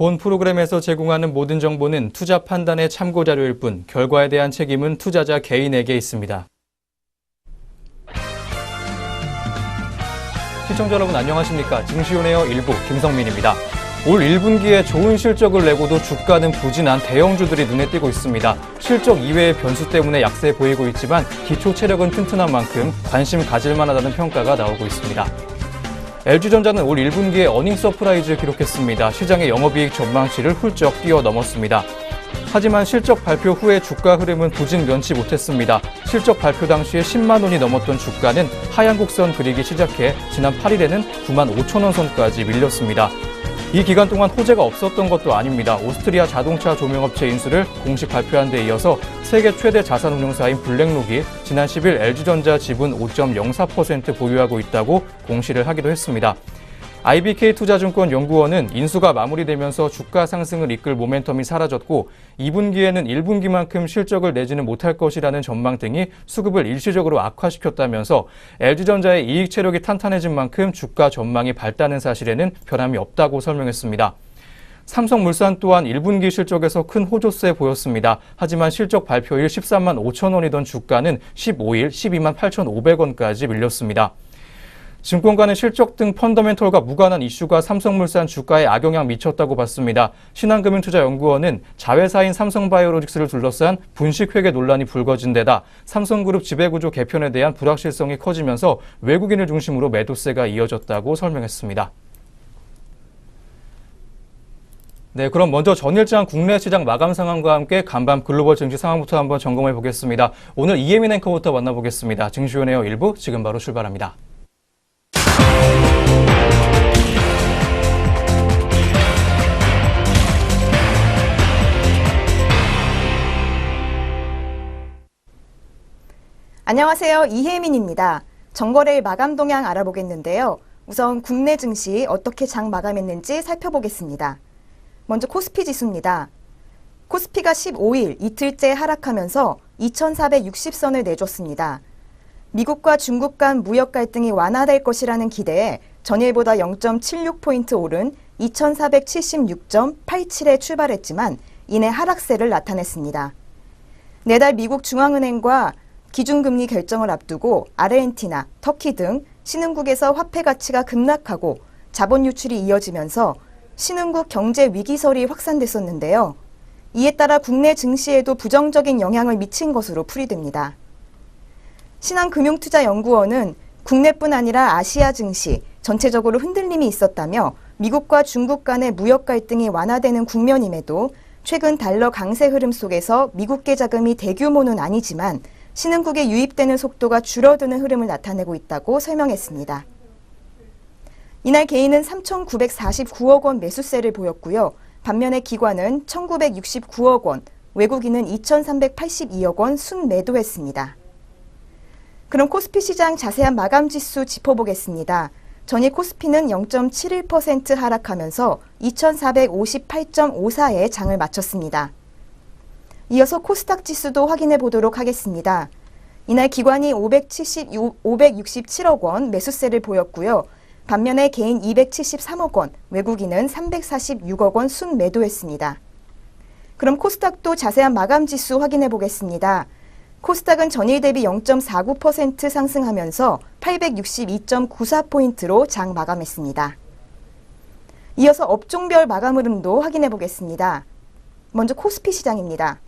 본 프로그램에서 제공하는 모든 정보는 투자 판단의 참고 자료일 뿐 결과에 대한 책임은 투자자 개인에게 있습니다. 시청자 여러분 안녕하십니까? 증시온에어 1부 김성민입니다. 올 1분기에 좋은 실적을 내고도 주가는 부진한 대형주들이 눈에 띄고 있습니다. 실적 이외의 변수 때문에 약세 보이고 있지만 기초 체력은 튼튼한 만큼 관심 가질 만하다는 평가가 나오고 있습니다. LG전자는 올 1분기에 어닝 서프라이즈를 기록했습니다. 시장의 영업이익 전망치를 훌쩍 뛰어넘었습니다. 하지만 실적 발표 후에 주가 흐름은 부진 면치 못했습니다. 실적 발표 당시에 10만 원이 넘었던 주가는 하향 곡선 그리기 시작해 지난 8일에는 9만 5천 원 선까지 밀렸습니다. 이 기간 동안 호재가 없었던 것도 아닙니다. 오스트리아 자동차 조명업체 인수를 공식 발표한 데 이어서 세계 최대 자산운용사인 블랙록이 지난 10일 LG전자 지분 5.04% 보유하고 있다고 공시를 하기도 했습니다. IBK투자증권 연구원은 인수가 마무리되면서 주가 상승을 이끌 모멘텀이 사라졌고 2분기에는 1분기만큼 실적을 내지는 못할 것이라는 전망 등이 수급을 일시적으로 악화시켰다면서 LG전자의 이익 체력이 탄탄해진 만큼 주가 전망이 밝다는 사실에는 변함이 없다고 설명했습니다. 삼성물산 또한 1분기 실적에서 큰 호조세 보였습니다. 하지만 실적 발표일 13만 5천 원이던 주가는 15일 12만 8,500원까지 밀렸습니다. 증권가는 실적 등 펀더멘털과 무관한 이슈가 삼성물산 주가에 악영향 미쳤다고 봤습니다. 신한금융투자연구원은 자회사인 삼성바이오로직스를 둘러싼 분식회계 논란이 불거진 데다 삼성그룹 지배구조 개편에 대한 불확실성이 커지면서 외국인을 중심으로 매도세가 이어졌다고 설명했습니다. 네, 그럼 먼저 전일장 국내 시장 마감 상황과 함께 간밤 글로벌 증시 상황부터 한번 점검해 보겠습니다. 오늘 이혜민 앵커부터 만나보겠습니다. 증시온에어 1부 지금 바로 출발합니다. 안녕하세요. 이혜민입니다. 정거래일 마감 동향 알아보겠는데요. 우선 국내 증시 어떻게 장 마감했는지 살펴보겠습니다. 먼저 코스피 지수입니다. 코스피가 15일 이틀째 하락하면서 2,460선을 내줬습니다. 미국과 중국 간 무역 갈등이 완화될 것이라는 기대에 전일보다 0.76포인트 오른 2,476.87에 출발했지만 이내 하락세를 나타냈습니다. 내달 미국 중앙은행과 기준금리 결정을 앞두고 아르헨티나, 터키 등 신흥국에서 화폐 가치가 급락하고 자본 유출이 이어지면서 신흥국 경제 위기설이 확산됐었는데요. 이에 따라 국내 증시에도 부정적인 영향을 미친 것으로 풀이됩니다. 신한금융투자연구원은 국내뿐 아니라 아시아 증시 전체적으로 흔들림이 있었다며 미국과 중국 간의 무역 갈등이 완화되는 국면임에도 최근 달러 강세 흐름 속에서 미국계 자금이 대규모는 아니지만 신흥국에 유입되는 속도가 줄어드는 흐름을 나타내고 있다고 설명했습니다. 이날 개인은 3,949억 원 매수세를 보였고요. 반면에 기관은 1,969억 원, 외국인은 2,382억 원 순매도했습니다. 그럼 코스피 시장 자세한 마감 지수 짚어보겠습니다. 전일 코스피는 0.71% 하락하면서 2,458.54에 장을 마쳤습니다. 이어서 코스닥 지수도 확인해 보도록 하겠습니다. 이날 기관이 567억 원 매수세를 보였고요. 반면에 개인 273억 원, 외국인은 346억 원 순매도했습니다. 그럼 코스닥도 자세한 마감 지수 확인해 보겠습니다. 코스닥은 전일 대비 0.49% 상승하면서 862.94포인트로 장 마감했습니다. 이어서 업종별 마감 흐름도 확인해 보겠습니다. 먼저 코스피 시장입니다.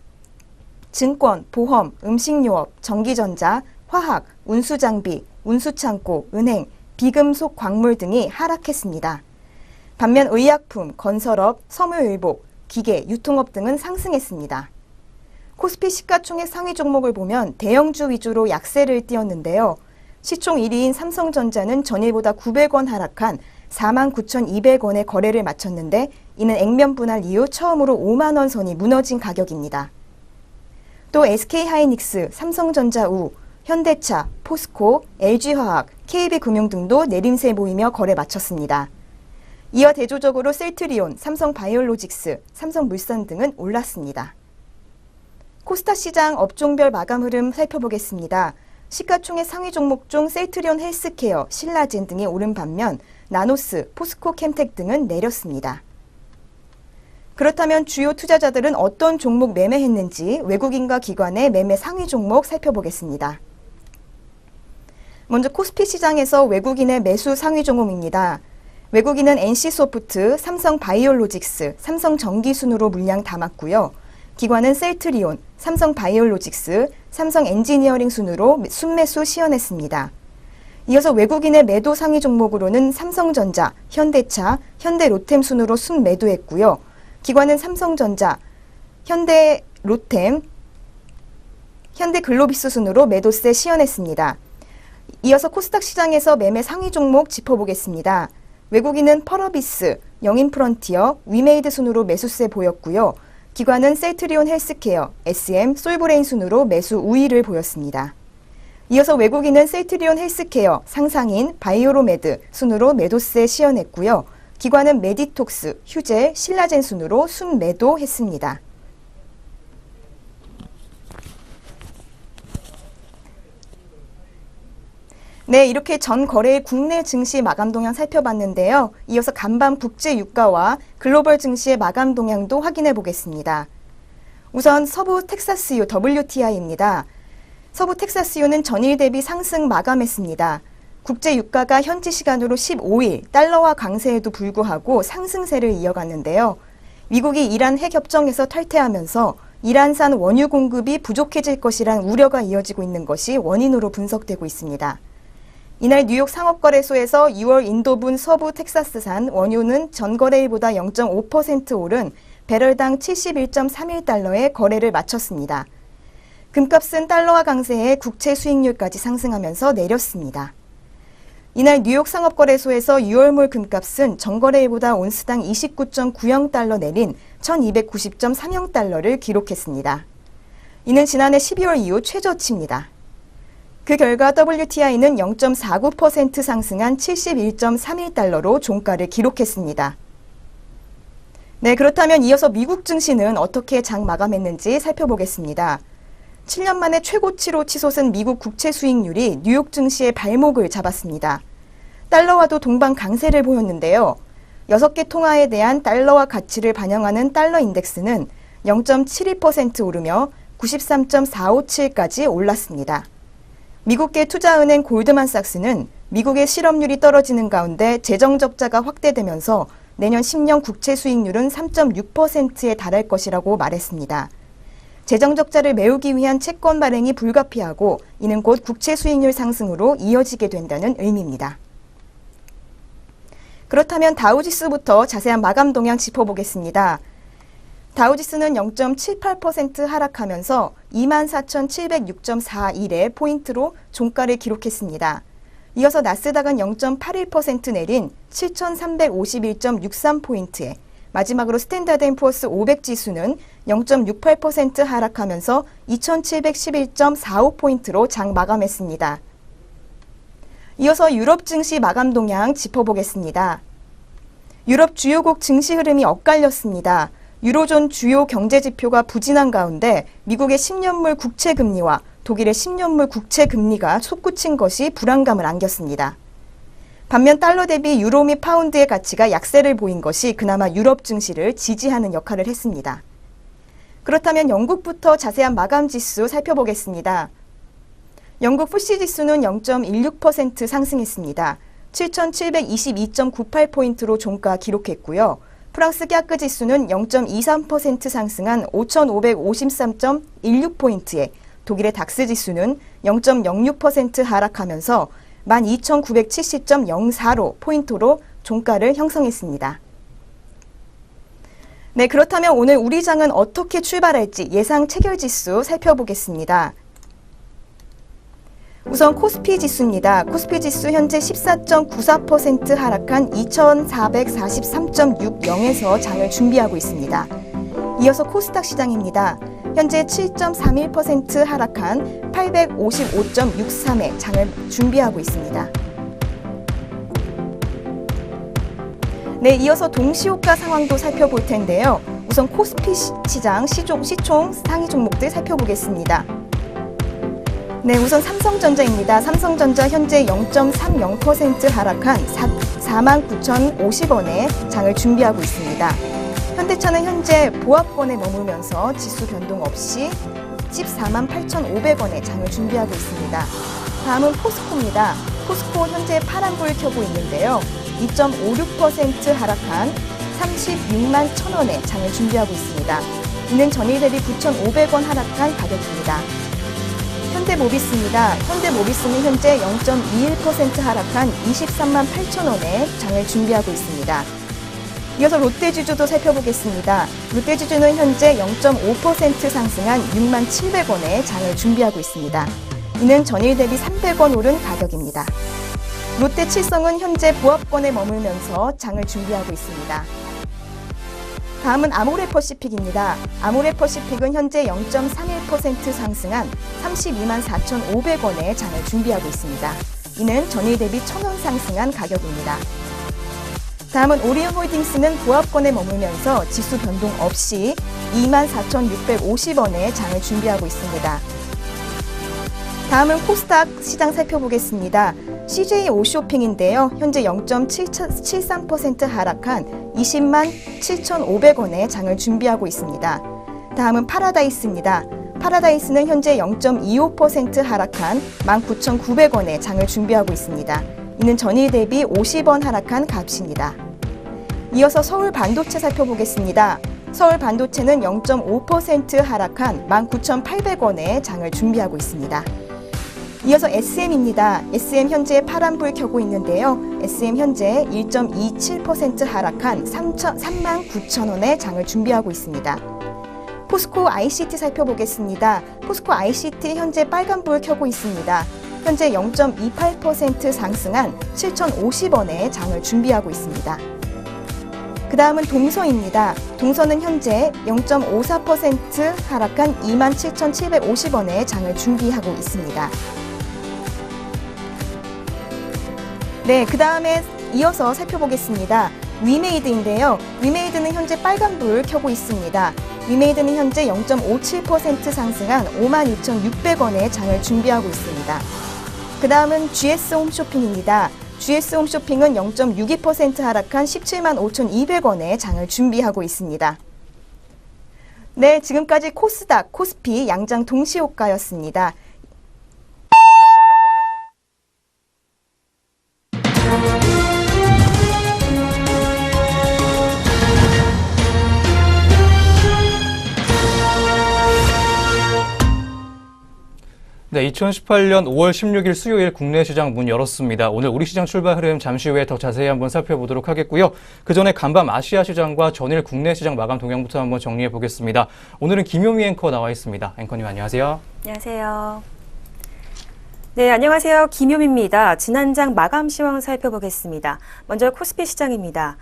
증권, 보험, 음식료업, 전기전자, 화학, 운수장비, 운수창고, 은행, 비금속 광물 등이 하락했습니다. 반면 의약품, 건설업, 섬유의복, 기계, 유통업 등은 상승했습니다. 코스피 시가총액 상위 종목을 보면 대형주 위주로 약세를 띄었는데요. 시총 1위인 삼성전자는 전일보다 900원 하락한 49,200원의 거래를 마쳤는데 이는 액면 분할 이후 처음으로 5만 원 선이 무너진 가격입니다. 또 SK하이닉스, 삼성전자우, 현대차, 포스코, LG화학, KB금융 등도 내림세 보이며 거래 마쳤습니다. 이어 대조적으로 셀트리온, 삼성바이오로직스, 삼성물산 등은 올랐습니다. 코스닥 시장 업종별 마감 흐름 살펴보겠습니다. 시가총액 상위 종목 중 셀트리온 헬스케어, 신라젠 등이 오른 반면 나노스, 포스코 캠텍 등은 내렸습니다. 그렇다면 주요 투자자들은 어떤 종목 매매했는지 외국인과 기관의 매매 상위 종목 살펴보겠습니다. 먼저 코스피 시장에서 외국인의 매수 상위 종목입니다. 외국인은 NC소프트, 삼성바이오로직스, 삼성전기 순으로 물량 담았고요. 기관은 셀트리온, 삼성바이오로직스, 삼성엔지니어링 순으로 순매수 시연했습니다. 이어서 외국인의 매도 상위 종목으로는 삼성전자, 현대차, 현대로템 순으로 순매도했고요. 기관은 삼성전자, 현대로템, 현대글로비스 순으로 매도세 시연했습니다. 이어서 코스닥 시장에서 매매 상위 종목 짚어보겠습니다. 외국인은 펄어비스, 영인프런티어, 위메이드 순으로 매수세 보였고요. 기관은 셀트리온 헬스케어, SM, 솔브레인 순으로 매수 우위를 보였습니다. 이어서 외국인은 셀트리온 헬스케어, 상상인, 바이오로메드 순으로 매도세 시연했고요. 기관은 메디톡스, 휴젤, 신라젠 순으로 순매도했습니다. 네, 이렇게 전 거래일 국내 증시 마감 동향 살펴봤는데요. 이어서 간밤 국제 유가와 글로벌 증시의 마감 동향도 확인해 보겠습니다. 우선 서부 텍사스유 WTI입니다. 서부 텍사스유는 전일 대비 상승 마감했습니다. 국제 유가가 현지 시간으로 15일 달러화 강세에도 불구하고 상승세를 이어갔는데요. 미국이 이란 핵협정에서 탈퇴하면서 이란산 원유 공급이 부족해질 것이란 우려가 이어지고 있는 것이 원인으로 분석되고 있습니다. 이날 뉴욕 상업거래소에서 6월 인도분 서부 텍사스산 원유는 전거래일보다 0.5% 오른 배럴당 71.31달러에 거래를 마쳤습니다. 금값은 달러화 강세에 국채 수익률까지 상승하면서 내렸습니다. 이날 뉴욕 상업거래소에서 6월물 금값은 전거래일보다 온스당 29.90달러 내린 1290.30달러를 기록했습니다. 이는 지난해 12월 이후 최저치입니다. 그 결과 WTI는 0.49% 상승한 71.31달러로 종가를 기록했습니다. 네, 그렇다면 이어서 미국 증시는 어떻게 장 마감했는지 살펴보겠습니다. 7년 만에 최고치로 치솟은 미국 국채 수익률이 뉴욕 증시의 발목을 잡았습니다. 달러와도 동반 강세를 보였는데요. 6개 통화에 대한 달러화 가치를 반영하는 달러 인덱스는 0.72% 오르며 93.457까지 올랐습니다. 미국계 투자은행 골드만삭스는 미국의 실업률이 떨어지는 가운데 재정 적자가 확대되면서 내년 10년 국채 수익률은 3.6%에 달할 것이라고 말했습니다. 재정 적자를 메우기 위한 채권 발행이 불가피하고 이는 곧 국채 수익률 상승으로 이어지게 된다는 의미입니다. 그렇다면 다우지수부터 자세한 마감 동향 짚어보겠습니다. 다우지수는 0.78% 하락하면서 24,706.41의 포인트로 종가를 기록했습니다. 이어서 나스닥은 0.81% 내린 7,351.63포인트에 마지막으로 스탠다드앤푸어스 500 지수는 0.68% 하락하면서 2,711.45포인트로 장 마감했습니다. 이어서 유럽 증시 마감 동향 짚어보겠습니다. 유럽 주요국 증시 흐름이 엇갈렸습니다. 유로존 주요 경제 지표가 부진한 가운데 미국의 10년물 국채 금리와 독일의 10년물 국채 금리가 솟구친 것이 불안감을 안겼습니다. 반면 달러 대비 유로 및 파운드의 가치가 약세를 보인 것이 그나마 유럽 증시를 지지하는 역할을 했습니다. 그렇다면 영국부터 자세한 마감 지수 살펴보겠습니다. 영국 FTSE 지수는 0.16% 상승했습니다. 7,722.98포인트로 종가 기록했고요. 프랑스 캬크 지수는 0.23% 상승한 5,553.16포인트에 독일의 닥스 지수는 0.06% 하락하면서 12,970.04로 포인트로 종가를 형성했습니다. 네, 그렇다면 오늘 우리 장은 어떻게 출발할지 예상 체결지수 살펴보겠습니다. 우선 코스피 지수입니다. 코스피 지수 현재 14.94% 하락한 2,443.60에서 장을 준비하고 있습니다. 이어서 코스닥 시장입니다. 현재 7.31% 하락한 855.63에 장을 준비하고 있습니다. 네, 이어서 동시호가 상황도 살펴볼 텐데요. 우선 코스피 시장 시총 상위 종목들 살펴보겠습니다. 네, 우선 삼성전자입니다. 삼성전자 현재 0.30% 하락한 49,050원에 장을 준비하고 있습니다. 현대차는 현재 보합권에 머물면서 지수 변동 없이 148,500원에 장을 준비하고 있습니다. 다음은 포스코입니다. 포스코 현재 파란불 켜고 있는데요. 2.56% 하락한 36만 1,000원에 장을 준비하고 있습니다. 이는 전일 대비 9,500원 하락한 가격입니다. 현대모비스입니다. 현대모비스는 현재 0.21% 하락한 23만 8,000원에 장을 준비하고 있습니다. 이어서 롯데지주도 살펴보겠습니다. 롯데지주는 현재 0.5% 상승한 6만 700원에 장을 준비하고 있습니다. 이는 전일 대비 300원 오른 가격입니다. 롯데칠성은 현재 보합권에 머물면서 장을 준비하고 있습니다. 다음은 아모레퍼시픽입니다. 아모레퍼시픽은 현재 0.31% 상승한 32만 4,500원에 장을 준비하고 있습니다. 이는 전일 대비 1,000원 상승한 가격입니다. 다음은 오리온홀딩스는 보합권에 머물면서 지수 변동 없이 24,650원에 장을 준비하고 있습니다. 다음은 코스닥 시장 살펴보겠습니다. CJ 오쇼핑인데요. 현재 0.73% 하락한 20만 7,500원에 장을 준비하고 있습니다. 다음은 파라다이스입니다. 파라다이스는 현재 0.25% 하락한 19,900원에 장을 준비하고 있습니다. 이는 전일 대비 50원 하락한 값입니다. 이어서 서울반도체 살펴보겠습니다. 서울반도체는 0.5% 하락한 19,800원에 장을 준비하고 있습니다. 이어서 SM입니다. SM 현재 파란불 켜고 있는데요. SM 현재 1.27% 하락한 3만 9,000원에 장을 준비하고 있습니다. 포스코 ICT 살펴보겠습니다. 포스코 ICT 현재 빨간불 켜고 있습니다. 현재 0.28% 상승한 7,050원에 장을 준비하고 있습니다. 그 다음은 동서입니다. 동서는 현재 0.54% 하락한 27,750원에 장을 준비하고 있습니다. 네, 그 다음에 이어서 살펴보겠습니다. 위메이드인데요. 위메이드는 현재 빨간불 켜고 있습니다. 위메이드는 현재 0.57% 상승한 52,600원에 장을 준비하고 있습니다. 그 다음은 GS홈쇼핑입니다. GS홈쇼핑은 0.62% 하락한 17만 5,200원에 장을 준비하고 있습니다. 네, 지금까지 코스닥, 코스피 양장 동시호가였습니다. 네, 2018년 5월 16일 수요일 국내 시장 문 열었습니다. 오늘 우리 시장 출발 흐름 잠시 후에 더 자세히 한번 살펴보도록 하겠고요. 그 전에 간밤 아시아 시장과 전일 국내 시장 마감 동향부터 한번 정리해 보겠습니다. 오늘은 김효미 앵커 나와 있습니다. 앵커님 안녕하세요. 안녕하세요. 네, 안녕하세요. 김효미입니다. 지난장 마감 시황 살펴보겠습니다. 먼저 코스피 시장입니다.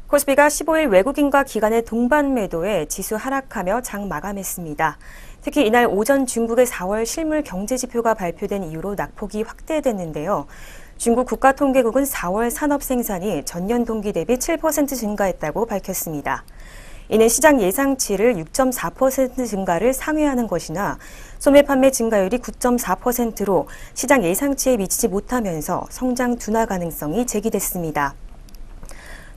코스피가 15일 외국인과 기관의 동반 매도에 지수 하락하며 장 마감했습니다. 특히 이날 오전 중국의 4월 실물 경제 지표가 발표된 이후로 낙폭이 확대됐는데요. 중국 국가통계국은 4월 산업 생산이 전년 동기 대비 7% 증가했다고 밝혔습니다. 이는 시장 예상치를 6.4% 증가를 상회하는 것이나 소매 판매 증가율이 9.4%로 시장 예상치에 미치지 못하면서 성장 둔화 가능성이 제기됐습니다.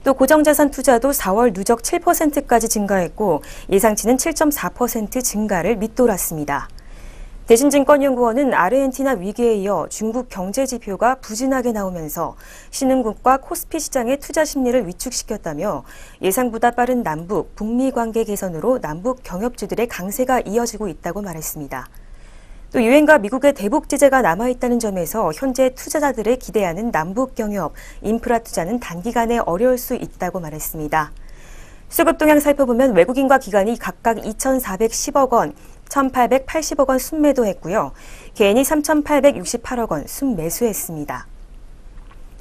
또 고정자산 투자도 4월 누적 7%까지 증가했고 예상치는 7.4% 증가를 밑돌았습니다. 대신증권연구원은 아르헨티나 위기에 이어 중국 경제 지표가 부진하게 나오면서 신흥국과 코스피 시장의 투자 심리를 위축시켰다며 예상보다 빠른 남북, 북미 관계 개선으로 남북 경협주들의 강세가 이어지고 있다고 말했습니다. 또 유엔과 미국의 대북 제재가 남아있다는 점에서 현재 투자자들의 기대하는 남북 경협, 인프라 투자는 단기간에 어려울 수 있다고 말했습니다. 수급 동향 살펴보면 외국인과 기관이 각각 2,410억 원, 1,880억 원 순매도했고요. 개인이 3,868억 원 순매수했습니다.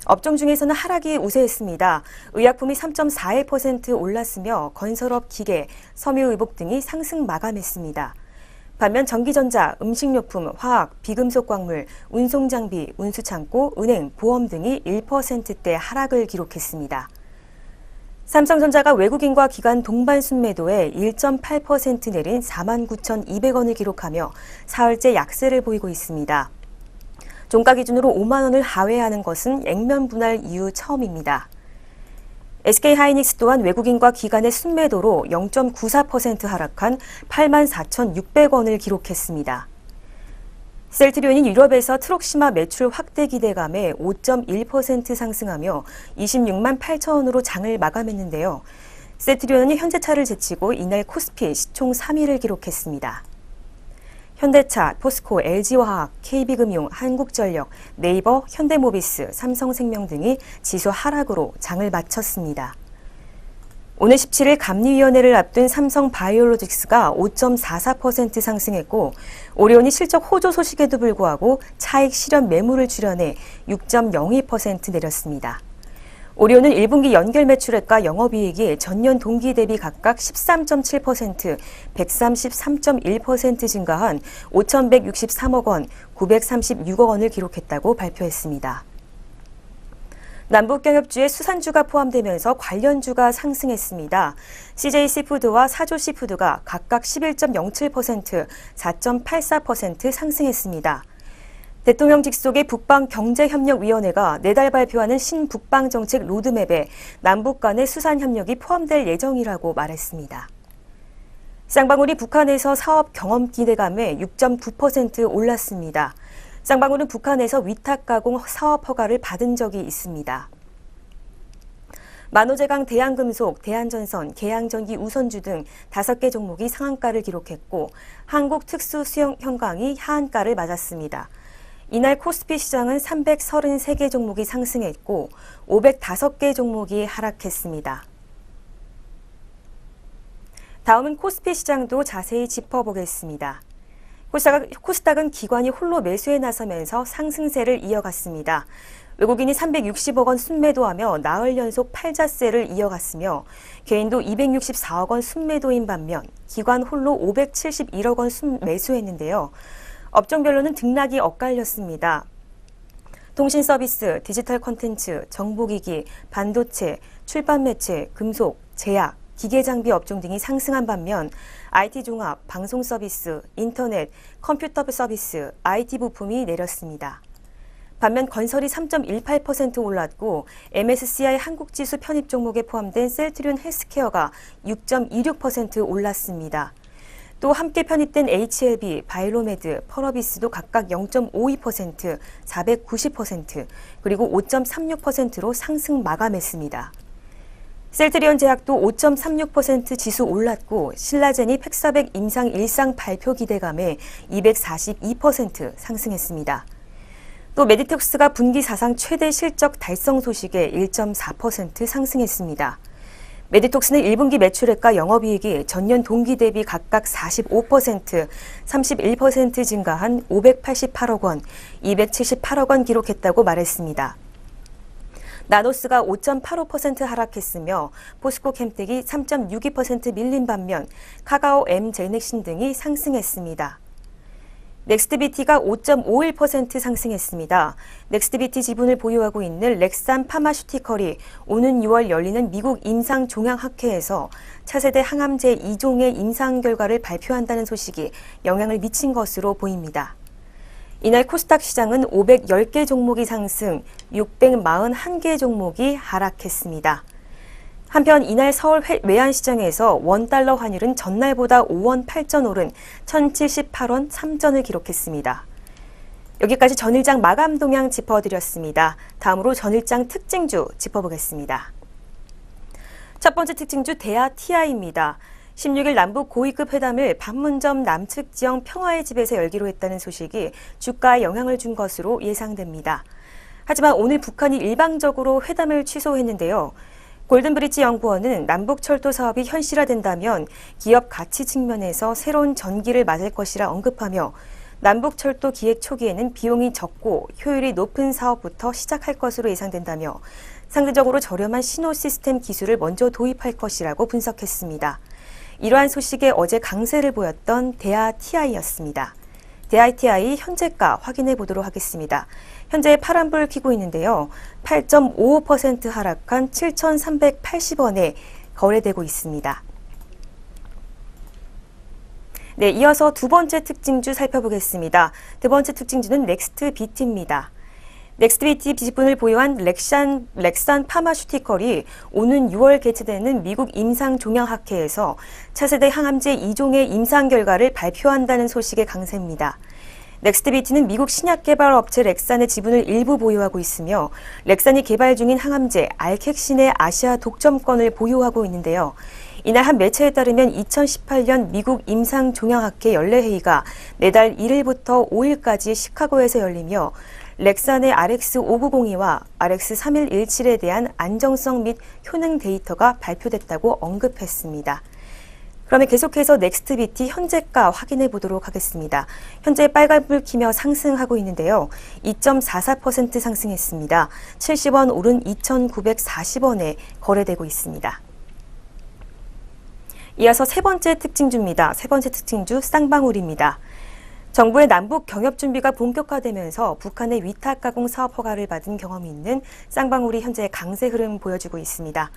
업종 중에서는 하락이 우세했습니다. 의약품이 3.41% 올랐으며 건설업, 기계, 섬유의복 등이 상승 마감했습니다. 반면 전기전자, 음식료품, 화학, 비금속 광물, 운송장비, 운수창고, 은행, 보험 등이 1%대 하락을 기록했습니다. 삼성전자가 외국인과 기관 동반 순매도에 1.8% 내린 49,200원을 기록하며 사흘째 약세를 보이고 있습니다. 종가 기준으로 5만 원을 하회하는 것은 액면 분할 이후 처음입니다. SK하이닉스 또한 외국인과 기관의 순매도로 0.94% 하락한 84,600원을 기록했습니다. 셀트리온이 유럽에서 트록시마 매출 확대 기대감에 5.1% 상승하며 26만 8천 원으로 장을 마감했는데요. 셀트리온은 현대차를 제치고 이날 코스피 시총 3위를 기록했습니다. 현대차, 포스코, LG화학, KB금융, 한국전력, 네이버, 현대모비스, 삼성생명 등이 지수 하락으로 장을 마쳤습니다. 오늘 17일 감리위원회를 앞둔 삼성바이오로직스가 5.44% 상승했고 오리온이 실적 호조 소식에도 불구하고 차익 실현 매물을 출현해 6.02% 내렸습니다. 오리온은 1분기 연결 매출액과 영업이익이 전년 동기 대비 각각 13.7%, 133.1% 증가한 5,163억 원, 936억 원을 기록했다고 발표했습니다. 남북경협주에 수산주가 포함되면서 관련주가 상승했습니다. CJ시푸드와 사조시푸드가 각각 11.07%, 4.84% 상승했습니다. 대통령 직속의 북방경제협력위원회가 내달 발표하는 신북방정책 로드맵에 남북 간의 수산협력이 포함될 예정이라고 말했습니다. 쌍방울이 북한에서 사업 경험 기대감에 6.9% 올랐습니다. 쌍방울은 북한에서 위탁가공 사업 허가를 받은 적이 있습니다. 만호제강 대한금속, 대한전선, 계양전기 우선주 등 5개 종목이 상한가를 기록했고 한국특수수영현강이 하한가를 맞았습니다. 이날 코스피 시장은 333개 종목이 상승했고 505개 종목이 하락했습니다. 다음은 코스피 시장도 자세히 짚어보겠습니다. 코스닥은 기관이 홀로 매수에 나서면서 상승세를 이어갔습니다. 외국인이 360억 원 순매도하며 나흘 연속 팔자세를 이어갔으며 개인도 264억 원 순매도인 반면 기관 홀로 571억 원 순매수했는데요. 업종별로는 등락이 엇갈렸습니다. 통신 서비스, 디지털 콘텐츠, 정보기기, 반도체, 출판 매체, 금속, 제약, 기계장비 업종 등이 상승한 반면 IT 종합, 방송 서비스, 인터넷, 컴퓨터 서비스, IT 부품이 내렸습니다. 반면 건설이 3.18% 올랐고 MSCI 한국지수 편입 종목에 포함된 셀트리온 헬스케어가 6.26% 올랐습니다. 또 함께 편입된 HLB, 바이로메드, 펄어비스도 각각 0.52%, 490%, 그리고 5.36%로 상승 마감했습니다. 셀트리온 제약도 5.36% 지수 올랐고 신라젠이 팩사백 임상 일상 발표 기대감에 242% 상승했습니다. 또 메디텍스가 분기 사상 최대 실적 달성 소식에 1.4% 상승했습니다. 메디톡스는 1분기 매출액과 영업이익이 전년 동기 대비 각각 45%, 31% 증가한 588억 원, 278억 원 기록했다고 말했습니다. 나노스가 5.85% 하락했으며 포스코 캠텍이 3.62% 밀린 반면 카카오 M제넥신 등이 상승했습니다. 넥스트비티가 5.51% 상승했습니다. 넥스트비티 지분을 보유하고 있는 렉산 파마슈티컬이 오는 6월 열리는 미국 임상종양학회에서 차세대 항암제 2종의 임상 결과를 발표한다는 소식이 영향을 미친 것으로 보입니다. 이날 코스닥 시장은 510개 종목이 상승, 641개 종목이 하락했습니다. 한편 이날 서울 외환시장에서 원달러 환율은 전날보다 5원 8전 오른 1,078원 3전을 기록했습니다. 여기까지 전일장 마감 동향 짚어드렸습니다. 다음으로 전일장 특징주 짚어보겠습니다. 첫 번째 특징주 대하 TI입니다. 16일 남북 고위급 회담을 판문점 남측 지형 평화의 집에서 열기로 했다는 소식이 주가에 영향을 준 것으로 예상됩니다. 하지만 오늘 북한이 일방적으로 회담을 취소했는데요. 골든브리지 연구원은 남북철도 사업이 현실화된다면 기업 가치 측면에서 새로운 전기를 맞을 것이라 언급하며 남북철도 기획 초기에는 비용이 적고 효율이 높은 사업부터 시작할 것으로 예상된다며 상대적으로 저렴한 신호 시스템 기술을 먼저 도입할 것이라고 분석했습니다. 이러한 소식에 어제 강세를 보였던 대하 TI였습니다. DITI 현재가 확인해 보도록 하겠습니다. 현재 파란불 켜고 있는데요. 8.55% 하락한 7,380원에 거래되고 있습니다. 네, 이어서 두 번째 특징주 살펴보겠습니다. 두 번째 특징주는 넥스트비트입니다. 넥스트비트 지분을 보유한 렉산 파마슈티컬이 오는 6월 개최되는 미국 임상종양학회에서 차세대 항암제 2종의 임상 결과를 발표한다는 소식에 강세입니다. 넥스트비트는 미국 신약 개발 업체 렉산의 지분을 일부 보유하고 있으며 렉산이 개발 중인 항암제 알캑신의 아시아 독점권을 보유하고 있는데요. 이날 한 매체에 따르면 2018년 미국 임상종양학회 연례회의가 내달 1일부터 5일까지 시카고에서 열리며 렉산의 RX5902와 RX3117에 대한 안정성 및 효능 데이터가 발표됐다고 언급했습니다. 그러면 계속해서 넥스트비트 현재가 확인해 보도록 하겠습니다. 현재 빨간불 켜며 상승하고 있는데요. 2.44% 상승했습니다. 70원 오른 2,940원에 거래되고 있습니다. 이어서 세 번째 특징주입니다. 세 번째 특징주 쌍방울입니다. 정부의 남북 경협 준비가 본격화되면서 북한의 위탁 가공 사업 허가를 받은 경험이 있는 쌍방울이 현재 강세 흐름 보여주고 있습니다.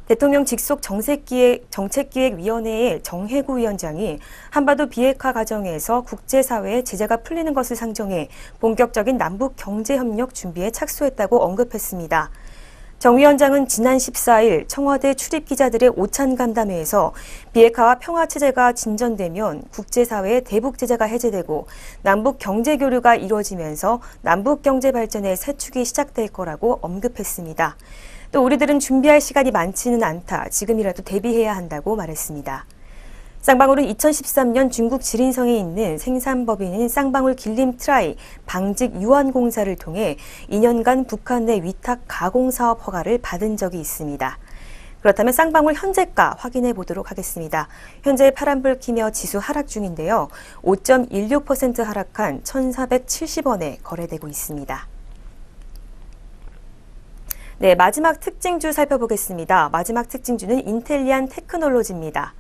대통령 직속 정책기획위원회의 정혜구 위원장이 한반도 비핵화 과정에서 국제사회의 제재가 풀리는 것을 상정해 본격적인 남북 경제협력 준비에 착수했다고 언급했습니다. 정 위원장은 지난 14일 청와대 출입기자들의 오찬 간담회에서 비핵화와 평화체제가 진전되면 국제사회의 대북 제재가 해제되고 남북 경제교류가 이루어지면서 남북 경제 발전의 새 축이 시작될 거라고 언급했습니다. 또 우리들은 준비할 시간이 많지는 않다. 지금이라도 대비해야 한다고 말했습니다. 쌍방울은 2013년 중국 지린성에 있는 생산법인인 쌍방울 길림 트라이 방직 유한공사를 통해 2년간 북한 내 위탁 가공 사업 허가를 받은 적이 있습니다. 그렇다면 쌍방울 현재가 확인해 보도록 하겠습니다. 현재 파란불 켜며 지수 하락 중인데요. 5.16% 하락한 1,470원에 거래되고 있습니다. 네, 마지막 특징주 살펴보겠습니다. 마지막 특징주는 인텔리안 테크놀로지입니다.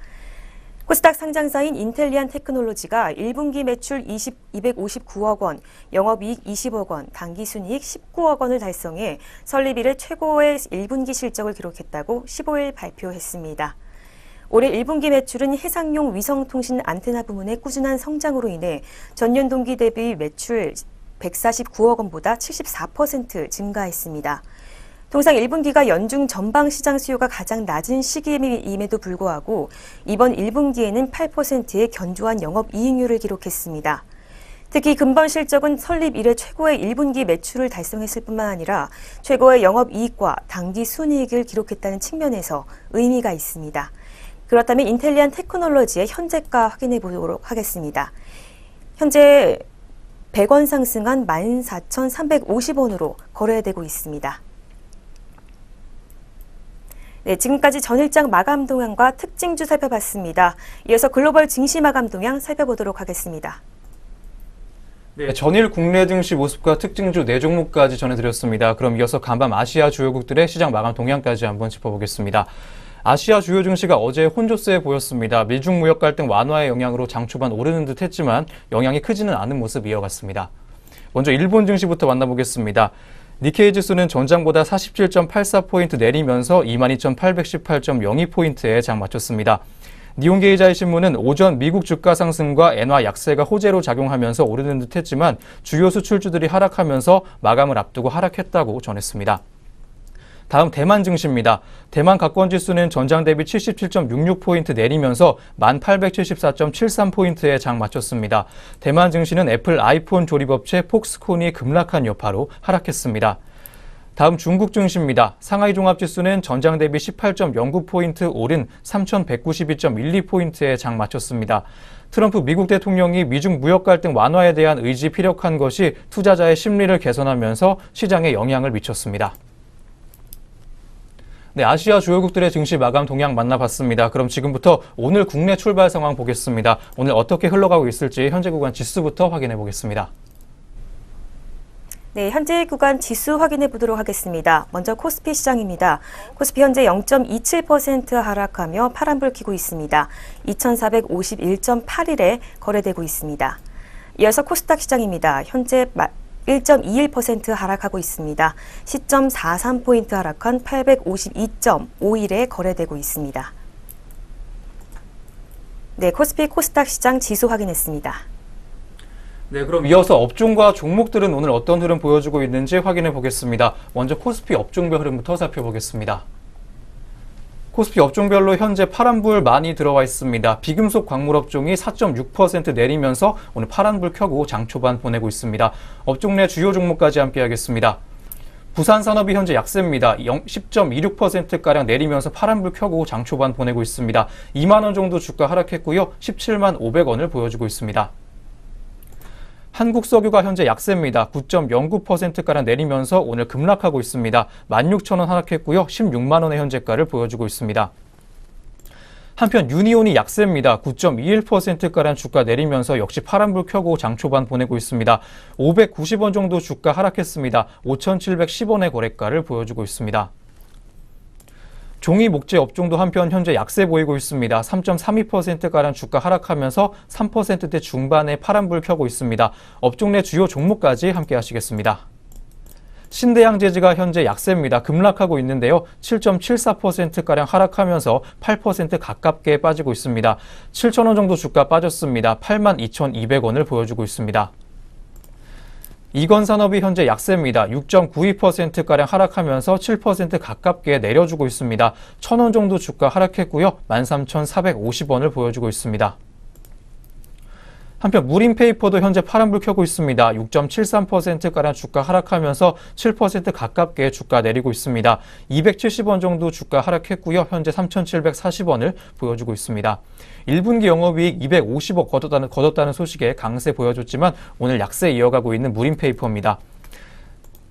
코스닥 상장사인 인텔리안 테크놀로지가 1분기 매출 259억 원, 영업이익 20억 원, 당기순이익 19억 원을 달성해 설립 이래 최고의 1분기 실적을 기록했다고 15일 발표했습니다. 올해 1분기 매출은 해상용 위성통신 안테나 부문의 꾸준한 성장으로 인해 전년 동기 대비 매출 149억 원보다 74% 증가했습니다. 통상 1분기가 연중 전방 시장 수요가 가장 낮은 시기임에도 불구하고 이번 1분기에는 8%의 견조한 영업이익률을 기록했습니다. 특히 금번 실적은 설립 이래 최고의 1분기 매출을 달성했을 뿐만 아니라 최고의 영업이익과 당기순이익을 기록했다는 측면에서 의미가 있습니다. 그렇다면 인텔리안 테크놀로지의 현재가 확인해 보도록 하겠습니다. 현재 100원 상승한 14,350원으로 거래되고 있습니다. 네, 지금까지 전일장 마감 동향과 특징주 살펴봤습니다. 이어서 글로벌 증시 마감 동향 살펴보도록 하겠습니다. 네, 전일 국내 증시 모습과 특징주 4종목까지 전해드렸습니다. 그럼 이어서 간밤 아시아 주요국들의 시장 마감 동향까지 한번 짚어보겠습니다. 아시아 주요 증시가 어제 혼조세 보였습니다. 미중 무역 갈등 완화의 영향으로 장 초반 오르는 듯 했지만 영향이 크지는 않은 모습 이어갔습니다. 먼저 일본 증시부터 만나보겠습니다. 니케이 지수는 전장보다 47.84포인트 내리면서 22,818.02포인트에 장 마쳤습니다. 니혼게이자이 신문은 오전 미국 주가 상승과 엔화 약세가 호재로 작용하면서 오르는 듯 했지만 주요 수출주들이 하락하면서 마감을 앞두고 하락했다고 전했습니다. 다음 대만 증시입니다. 대만 각권지수는 전장 대비 77.66포인트 내리면서 1874.73포인트에 장 마쳤습니다. 대만 증시는 애플 아이폰 조립업체 폭스콘이 급락한 여파로 하락했습니다. 다음 중국 증시입니다. 상하이 종합지수는 전장 대비 18.09포인트 오른 3192.12포인트에 장 마쳤습니다. 트럼프 미국 대통령이 미중 무역 갈등 완화에 대한 의지 피력한 것이 투자자의 심리를 개선하면서 시장에 영향을 미쳤습니다. 네, 아시아 주요국들의 증시 마감 동향 만나봤습니다. 그럼 지금부터 오늘 국내 출발 상황 보겠습니다. 오늘 어떻게 흘러가고 있을지 현재 구간 지수부터 확인해 보겠습니다. 네, 현재 구간 지수 확인해 보도록 하겠습니다. 먼저 코스피 시장입니다. 코스피 현재 0.27% 하락하며 파란불 켜고 있습니다. 2,451.81에 거래되고 있습니다. 이어서 코스닥 시장입니다. 현재 1.21% 하락하고 있습니다. 시점 43포인트 하락한 852.51에 거래되고 있습니다. 네, 코스피 코스닥 시장 지수 확인했습니다. 네, 그럼 이어서 업종과 종목들은 오늘 어떤 흐름 보여주고 있는지 확인해 보겠습니다. 먼저 코스피 업종별 흐름부터 살펴보겠습니다. 코스피 업종별로 현재 파란불 많이 들어와 있습니다. 비금속 광물 업종이 4.6% 내리면서 오늘 파란불 켜고 장 초반 보내고 있습니다. 업종 내 주요 종목까지 함께 하겠습니다. 부산산업이 현재 약세입니다. 10.26%가량 내리면서 파란불 켜고 장 초반 보내고 있습니다. 2만 원 정도 주가 하락했고요. 17만 500원을 보여주고 있습니다. 한국석유가 현재 약세입니다. 9.09%가량 내리면서 오늘 급락하고 있습니다. 16,000원 하락했고요. 16만 원의 현재가를 보여주고 있습니다. 한편 유니온이 약세입니다. 9.21%가량 주가 내리면서 역시 파란불 켜고 장 초반 보내고 있습니다. 590원 정도 주가 하락했습니다. 5,710원의 거래가를 보여주고 있습니다. 종이 목재 업종도 한편 현재 약세 보이고 있습니다. 3.32%가량 주가 하락하면서 3%대 중반에 파란불 켜고 있습니다. 업종 내 주요 종목까지 함께 하시겠습니다. 신대양재지가 현재 약세입니다. 급락하고 있는데요. 7.74%가량 하락하면서 8% 가깝게 빠지고 있습니다. 7,000원 정도 주가 빠졌습니다. 82,200원을 보여주고 있습니다. 이건산업이 현재 약세입니다. 6.92%가량 하락하면서 7% 가깝게 내려주고 있습니다. 1,000원 정도 주가 하락했고요. 13,450원을 보여주고 있습니다. 한편 무림페이퍼도 현재 파란불 켜고 있습니다. 6.73%가량 주가 하락하면서 7% 가깝게 주가 내리고 있습니다. 270원 정도 주가 하락했고요. 현재 3,740원을 보여주고 있습니다. 1분기 영업이익 250억 거뒀다는 소식에 강세 보여줬지만 오늘 약세 이어가고 있는 무림페이퍼입니다.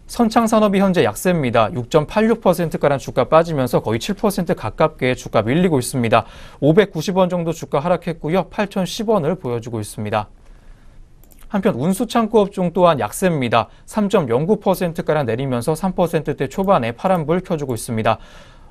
선창산업이 현재 약세입니다. 6.86%가량 주가 빠지면서 거의 7% 가깝게 주가 밀리고 있습니다. 590원 정도 주가 하락했고요. 8,010원을 보여주고 있습니다. 한편 운수창고 업종 또한 약세입니다. 3.09%가량 내리면서 3%대 초반에 파란불 켜주고 있습니다.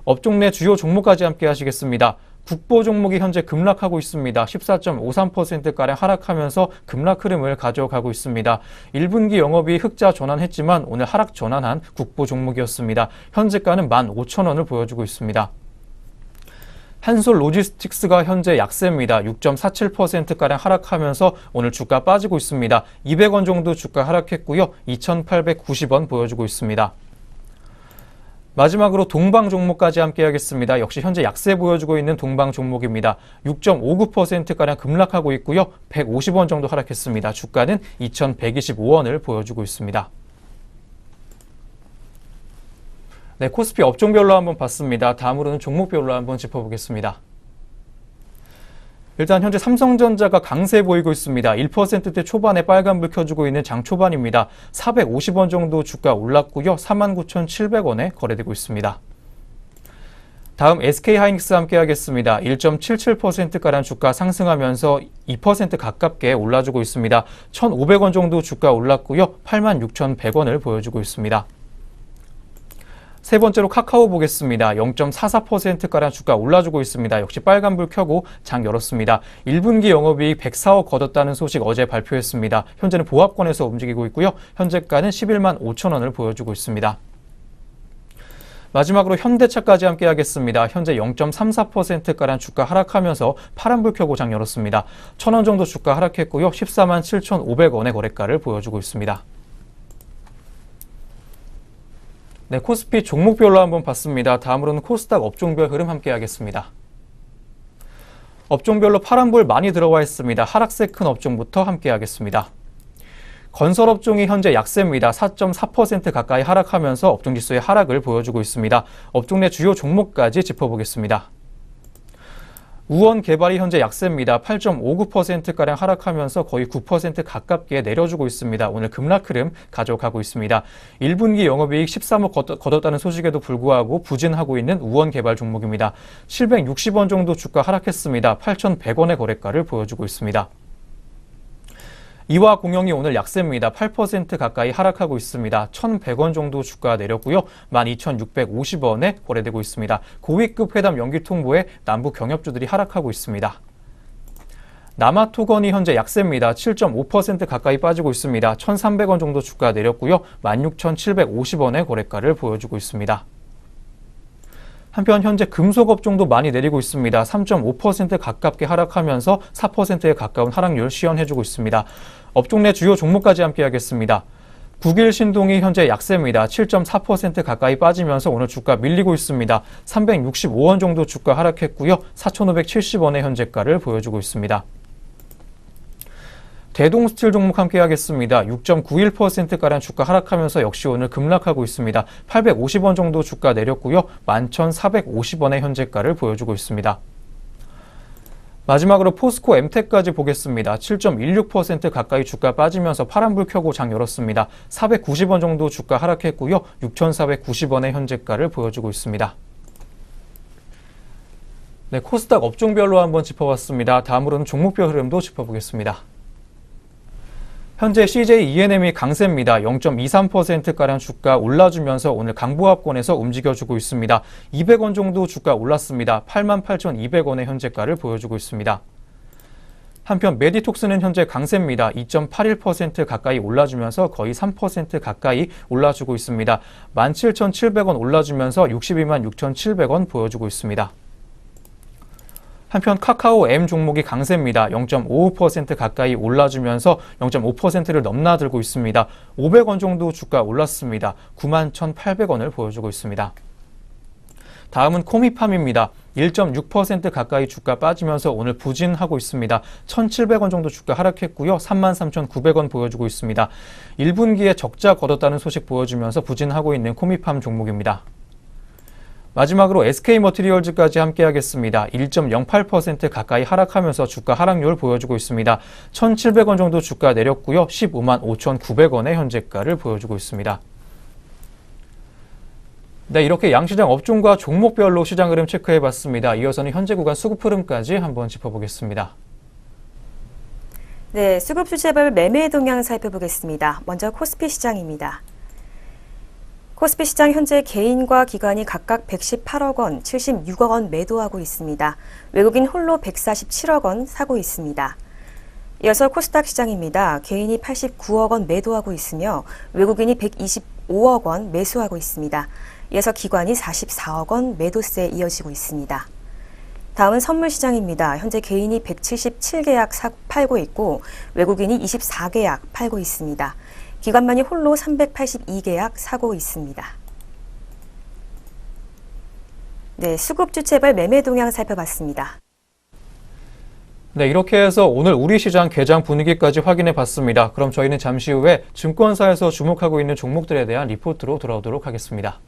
업종 내 주요 종목까지 함께 하시겠습니다. 국보 종목이 현재 급락하고 있습니다. 14.53%가량 하락하면서 급락 흐름을 가져가고 있습니다. 1분기 영업이 흑자 전환했지만 오늘 하락 전환한 국보 종목이었습니다. 현재가는 15,000원을 보여주고 있습니다. 한솔 로지스틱스가 현재 약세입니다. 6.47%가량 하락하면서 오늘 주가 빠지고 있습니다. 200원 정도 주가 하락했고요. 2,890원 보여주고 있습니다. 마지막으로 동방 종목까지 함께 하겠습니다. 역시 현재 약세 보여주고 있는 동방 종목입니다. 6.59%가량 급락하고 있고요. 150원 정도 하락했습니다. 주가는 2,125원을 보여주고 있습니다. 네, 코스피 업종별로 한번 봤습니다. 다음으로는 종목별로 한번 짚어보겠습니다. 일단 현재 삼성전자가 강세 보이고 있습니다. 1%대 초반에 빨간불 켜주고 있는 장 초반입니다. 450원 정도 주가 올랐고요. 49,700원에 거래되고 있습니다. 다음 SK하이닉스 함께 하겠습니다. 1.77%가량 주가 상승하면서 2% 가깝게 올라주고 있습니다. 1,500원 정도 주가 올랐고요. 86,100원을 보여주고 있습니다. 세 번째로 카카오 보겠습니다. 0.44%가량 주가 올라주고 있습니다. 역시 빨간불 켜고 장 열었습니다. 1분기 영업이익 104억 거뒀다는 소식 어제 발표했습니다. 현재는 보합권에서 움직이고 있고요. 현재가는 11만 5천 원을 보여주고 있습니다. 마지막으로 현대차까지 함께 하겠습니다. 현재 0.34%가량 주가 하락하면서 파란불 켜고 장 열었습니다. 1,000원 정도 주가 하락했고요. 14만 7,500원의 거래가를 보여주고 있습니다. 네, 코스피 종목별로 한번 봤습니다. 다음으로는 코스닥 업종별 흐름 함께 하겠습니다. 업종별로 파란불 많이 들어와 있습니다. 하락세 큰 업종부터 함께 하겠습니다. 건설업종이 현재 약세입니다. 4.4% 가까이 하락하면서 업종지수의 하락을 보여주고 있습니다. 업종 내 주요 종목까지 짚어보겠습니다. 우원개발이 현재 약세입니다. 8.59%가량 하락하면서 거의 9% 가깝게 내려주고 있습니다. 오늘 급락 흐름 가져가고 있습니다. 1분기 영업이익 13억 거뒀다는 소식에도 불구하고 부진하고 있는 우원개발 종목입니다. 760원 정도 주가 하락했습니다. 8,100원의 거래가를 보여주고 있습니다. 이화공영이 오늘 약세입니다. 8% 가까이 하락하고 있습니다. 1,100원 정도 주가 내렸고요. 12,650원에 거래되고 있습니다. 고위급 회담 연기 통보에 남북 경협주들이 하락하고 있습니다. 남아토건이 현재 약세입니다. 7.5% 가까이 빠지고 있습니다. 1,300원 정도 주가 내렸고요. 16,750원의 거래가를 보여주고 있습니다. 한편 현재 금속업종도 많이 내리고 있습니다. 3.5% 가깝게 하락하면서 4%에 가까운 하락률 시현해주고 있습니다. 업종 내 주요 종목까지 함께하겠습니다. 국일신동이 현재 약세입니다. 7.4% 가까이 빠지면서 오늘 주가 밀리고 있습니다. 365원 정도 주가 하락했고요. 4,570원의 현재가를 보여주고 있습니다. 대동스틸 종목 함께하겠습니다. 6.91%가량 주가 하락하면서 역시 오늘 급락하고 있습니다. 850원 정도 주가 내렸고요. 11,450원의 현재가를 보여주고 있습니다. 마지막으로 포스코 엠텍까지 보겠습니다. 7.16% 가까이 주가 빠지면서 파란불 켜고 장 열었습니다. 490원 정도 주가 하락했고요. 6,490원의 현재가를 보여주고 있습니다. 네, 코스닥 업종별로 한번 짚어봤습니다. 다음으로는 종목별 흐름도 짚어보겠습니다. 현재 CJ E&M이 강세입니다. 0.23%가량 주가 올라주면서 오늘 강보합권에서 움직여주고 있습니다. 200원 정도 주가 올랐습니다. 88,200원의 현재가를 보여주고 있습니다. 한편 메디톡스는 현재 강세입니다. 2.81% 가까이 올라주면서 거의 3% 가까이 올라주고 있습니다. 17,700원 올라주면서 62만 6,700원 보여주고 있습니다. 한편 카카오 M 종목이 강세입니다. 0.55% 가까이 올라주면서 0.5%를 넘나들고 있습니다. 500원 정도 주가 올랐습니다. 91,800원을 보여주고 있습니다. 다음은 코미팜입니다. 1.6% 가까이 주가 빠지면서 오늘 부진하고 있습니다. 1,700원 정도 주가 하락했고요. 33,900원 보여주고 있습니다. 1분기에 적자 거뒀다는 소식 보여주면서 부진하고 있는 코미팜 종목입니다. 마지막으로 SK머티리얼즈까지 함께하겠습니다. 1.08% 가까이 하락하면서 주가 하락률 보여주고 있습니다. 1,700원 정도 주가 내렸고요. 15만 5,900원의 현재가를 보여주고 있습니다. 네, 이렇게 양시장 업종과 종목별로 시장 흐름 체크해봤습니다. 이어서는 현재 구간 수급 흐름까지 한번 짚어보겠습니다. 네, 수급 주체별 매매 동향 살펴보겠습니다. 먼저 코스피 시장입니다. 코스피 시장 현재 개인과 기관이 각각 118억 원, 76억 원 매도하고 있습니다. 외국인 홀로 147억 원 사고 있습니다. 이어서 코스닥 시장입니다. 개인이 89억 원 매도하고 있으며 외국인이 125억 원 매수하고 있습니다. 이어서 기관이 44억 원 매도세에 이어지고 있습니다. 다음은 선물 시장입니다. 현재 개인이 177계약 팔고 있고 외국인이 24계약 팔고 있습니다. 기관만이 홀로 382계약 사고 있습니다. 네, 수급 주체별 매매 동향 살펴봤습니다. 네, 이렇게 해서 오늘 우리 시장 개장 분위기까지 확인해 봤습니다. 그럼 저희는 잠시 후에 증권사에서 주목하고 있는 종목들에 대한 리포트로 돌아오도록 하겠습니다.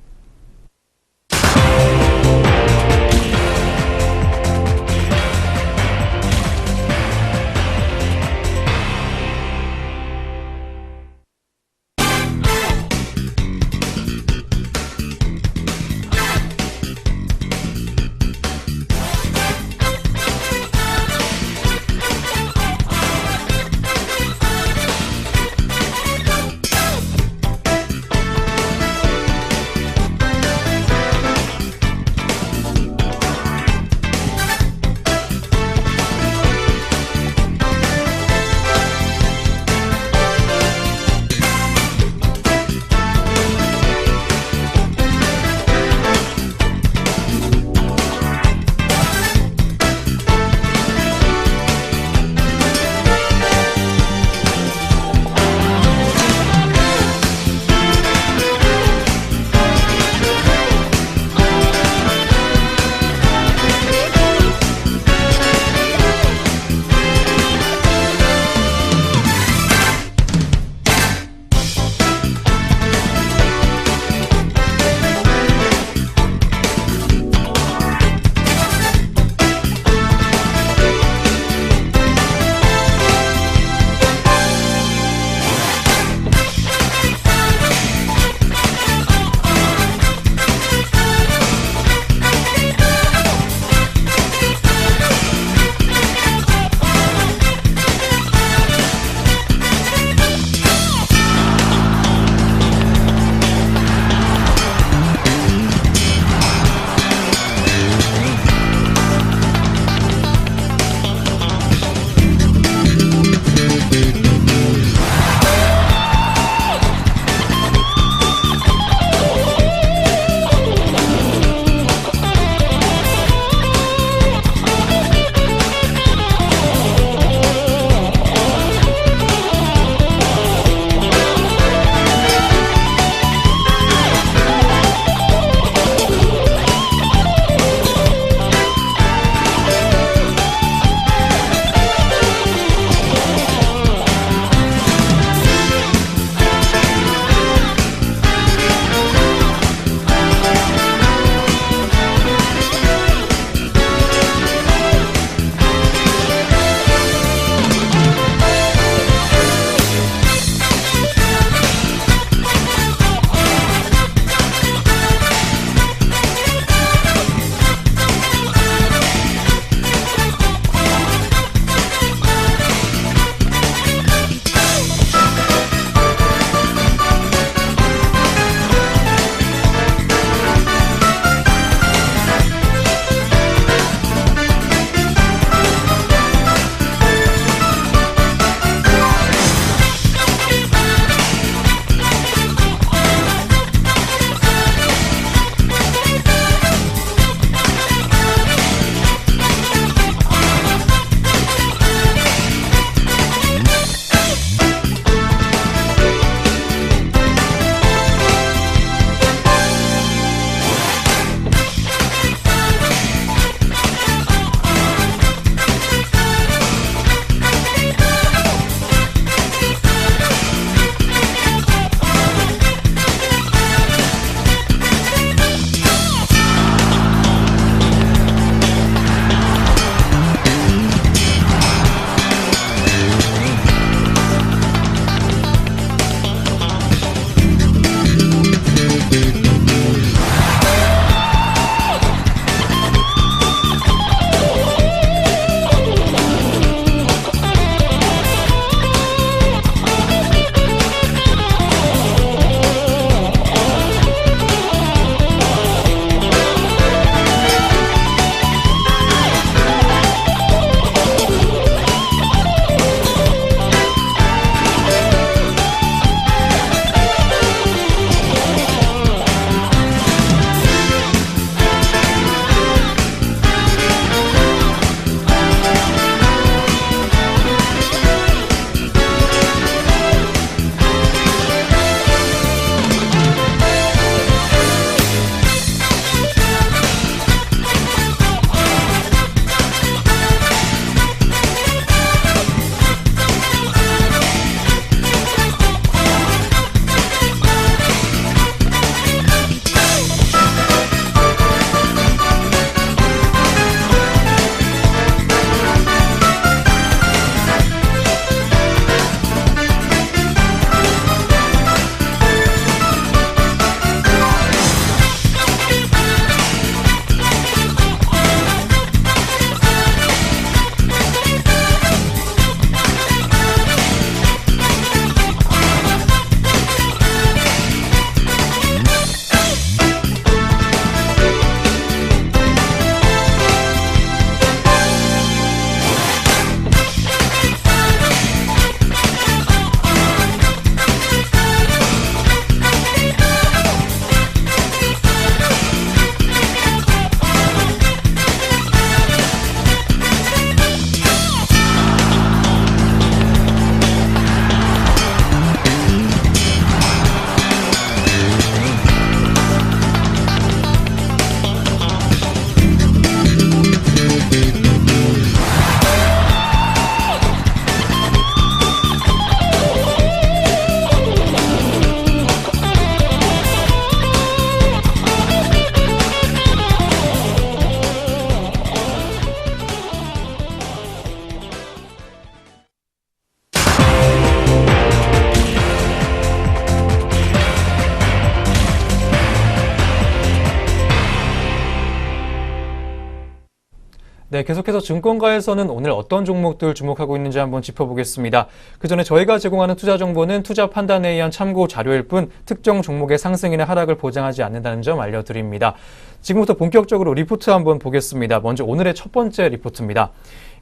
네, 계속해서 증권가에서는 오늘 어떤 종목들 주목하고 있는지 한번 짚어보겠습니다. 그 전에 저희가 제공하는 투자 정보는 투자 판단에 의한 참고 자료일 뿐 특정 종목의 상승이나 하락을 보장하지 않는다는 점 알려드립니다. 지금부터 본격적으로 리포트 한번 보겠습니다. 먼저 오늘의 첫 번째 리포트입니다.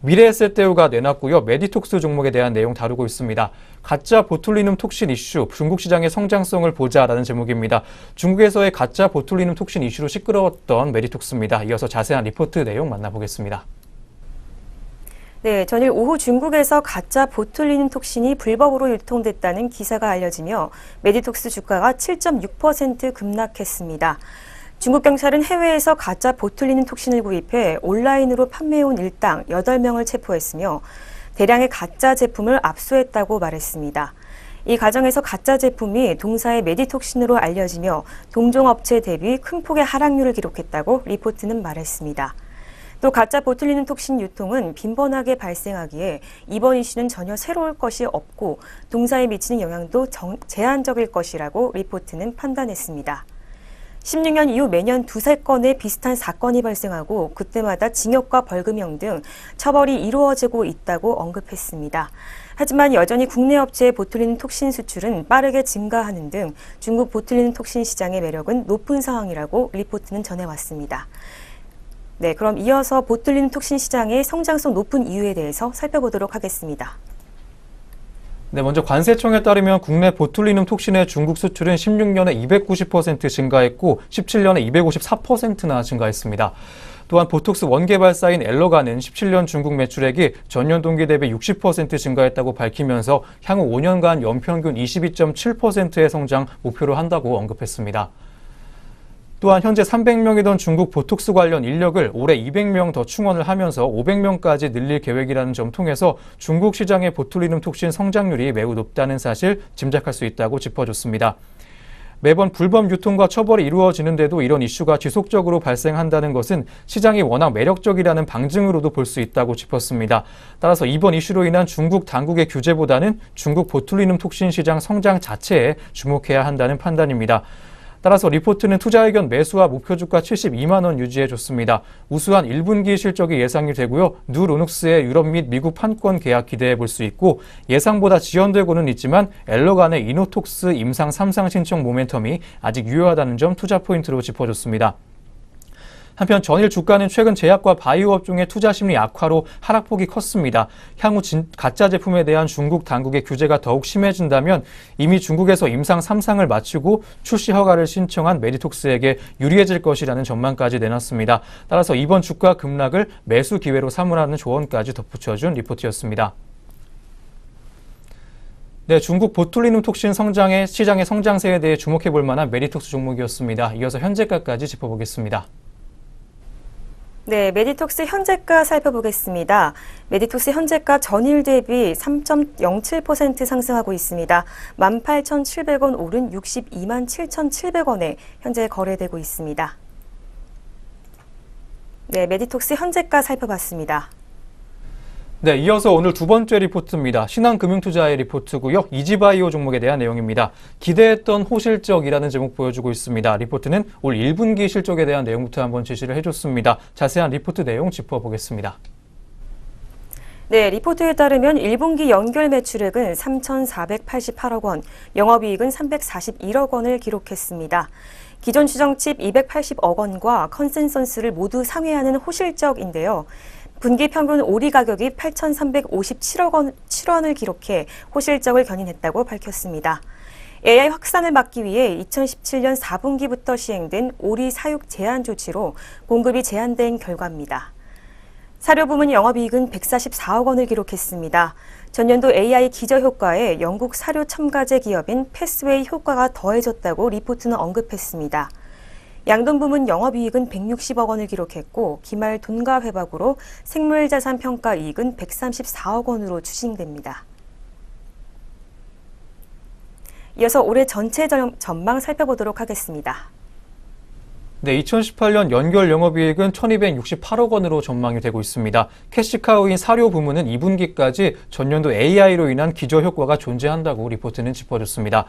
미래에셋대우가 내놨고요. 메디톡스 종목에 대한 내용 다루고 있습니다. 가짜 보툴리눔 톡신 이슈, 중국 시장의 성장성을 보자라는 제목입니다. 중국에서의 가짜 보툴리눔 톡신 이슈로 시끄러웠던 메디톡스입니다. 이어서 자세한 리포트 내용 만나보겠습니다. 네, 전일 오후 중국에서 가짜 보툴리눔 톡신이 불법으로 유통됐다는 기사가 알려지며 메디톡스 주가가 7.6% 급락했습니다. 중국 경찰은 해외에서 가짜 보툴리눔 톡신을 구입해 온라인으로 판매해온 일당 8명을 체포했으며 대량의 가짜 제품을 압수했다고 말했습니다. 이 과정에서 가짜 제품이 동사의 메디톡신으로 알려지며 동종업체 대비 큰 폭의 하락률을 기록했다고 리포트는 말했습니다. 또 가짜 보툴리눔 톡신 유통은 빈번하게 발생하기에 이번 이슈는 전혀 새로울 것이 없고 동사에 미치는 영향도 제한적일 것이라고 리포트는 판단했습니다. 16년 이후 매년 두세 건의 비슷한 사건이 발생하고 그때마다 징역과 벌금형 등 처벌이 이루어지고 있다고 언급했습니다. 하지만 여전히 국내 업체의 보툴리눔 톡신 수출은 빠르게 증가하는 등 중국 보툴리눔 톡신 시장의 매력은 높은 상황이라고 리포트는 전해왔습니다. 네, 그럼 이어서 보툴리눔 톡신 시장의 성장성 높은 이유에 대해서 살펴보도록 하겠습니다. 네, 먼저 관세청에 따르면 국내 보툴리눔 톡신의 중국 수출은 16년에 290% 증가했고 17년에 254%나 증가했습니다. 또한 보톡스 원개발사인 엘러가는 17년 중국 매출액이 전년 동기 대비 60% 증가했다고 밝히면서 향후 5년간 연평균 22.7%의 성장 목표로 한다고 언급했습니다. 또한 현재 300명이던 중국 보톡스 관련 인력을 올해 200명 더 충원을 하면서 500명까지 늘릴 계획이라는 점 통해서 중국 시장의 보툴리눔 톡신 성장률이 매우 높다는 사실 짐작할 수 있다고 짚어줬습니다. 매번 불법 유통과 처벌이 이루어지는데도 이런 이슈가 지속적으로 발생한다는 것은 시장이 워낙 매력적이라는 방증으로도 볼 수 있다고 짚었습니다. 따라서 이번 이슈로 인한 중국 당국의 규제보다는 중국 보툴리눔 톡신 시장 성장 자체에 주목해야 한다는 판단입니다. 따라서 리포트는 투자 의견 매수와 목표 주가 72만 원 유지해줬습니다. 우수한 1분기 실적이 예상이 되고요. 누로눅스의 유럽 및 미국 판권 계약 기대해 볼 수 있고 예상보다 지연되고는 있지만 엘러간의 이노톡스 임상 3상 신청 모멘텀이 아직 유효하다는 점 투자 포인트로 짚어줬습니다. 한편 전일 주가는 최근 제약과 바이오 업종의 투자 심리 악화로 하락폭이 컸습니다. 향후 가짜 제품에 대한 중국 당국의 규제가 더욱 심해진다면 이미 중국에서 임상 3상을 마치고 출시 허가를 신청한 메디톡스에게 유리해질 것이라는 전망까지 내놨습니다. 따라서 이번 주가 급락을 매수 기회로 삼으라는 조언까지 덧붙여준 리포트였습니다. 네, 중국 보툴리눔 톡신 시장의 성장세에 대해 주목해 볼 만한 메디톡스 종목이었습니다. 이어서 현재가까지 짚어보겠습니다. 네, 메디톡스 현재가 살펴보겠습니다. 메디톡스 현재가 전일 대비 3.07% 상승하고 있습니다. 18,700원 오른 62만 7,700원에 현재 거래되고 있습니다. 네, 메디톡스 현재가 살펴봤습니다. 네, 이어서 오늘 두 번째 리포트입니다. 신한금융투자의 리포트고요. 이지바이오 종목에 대한 내용입니다. 기대했던 호실적이라는 제목 보여주고 있습니다. 리포트는 올 1분기 실적에 대한 내용부터 한번 제시를 해줬습니다. 자세한 리포트 내용 짚어보겠습니다. 네, 리포트에 따르면 1분기 연결 매출액은 3,488억 원, 영업이익은 341억 원을 기록했습니다. 기존 추정치 280억 원과 컨센서스를 모두 상회하는 호실적인데요. 분기 평균 오리 가격이 8,357원을 기록해 호실적을 견인했다고 밝혔습니다. AI 확산을 막기 위해 2017년 4분기부터 시행된 오리 사육 제한 조치로 공급이 제한된 결과입니다. 사료 부문 영업이익은 144억 원을 기록했습니다. 전년도 AI 기저 효과에 영국 사료 첨가제 기업인 패스웨이 효과가 더해졌다고 리포트는 언급했습니다. 양돈 부문 영업이익은 160억 원을 기록했고 기말 돈가 회박으로 생물자산 평가 이익은 134억 원으로 추진됩니다. 이어서 올해 전체 전망 살펴보도록 하겠습니다. 네, 2018년 연결 영업이익은 1,268억 원으로 전망이 되고 있습니다. 캐시카우인 사료 부문은 2분기까지 전년도 AI로 인한 기저 효과가 존재한다고 리포트는 짚어줬습니다.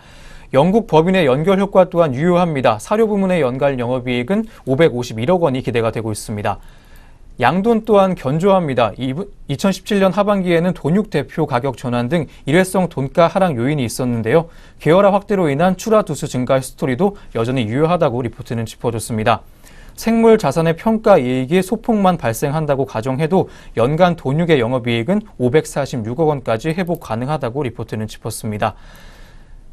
영국 법인의 연결 효과 또한 유효합니다. 사료 부문의 연간 영업이익은 551억 원이 기대가 되고 있습니다. 양돈 또한 견조합니다. 2017년 하반기에는 돈육 대표 가격 전환 등 일회성 돈가 하락 요인이 있었는데요. 계열화 확대로 인한 출하 두수 증가 스토리도 여전히 유효하다고 리포트는 짚어줬습니다. 생물 자산의 평가 이익이 소폭만 발생한다고 가정해도 연간 돈육의 영업이익은 546억 원까지 회복 가능하다고 리포트는 짚었습니다.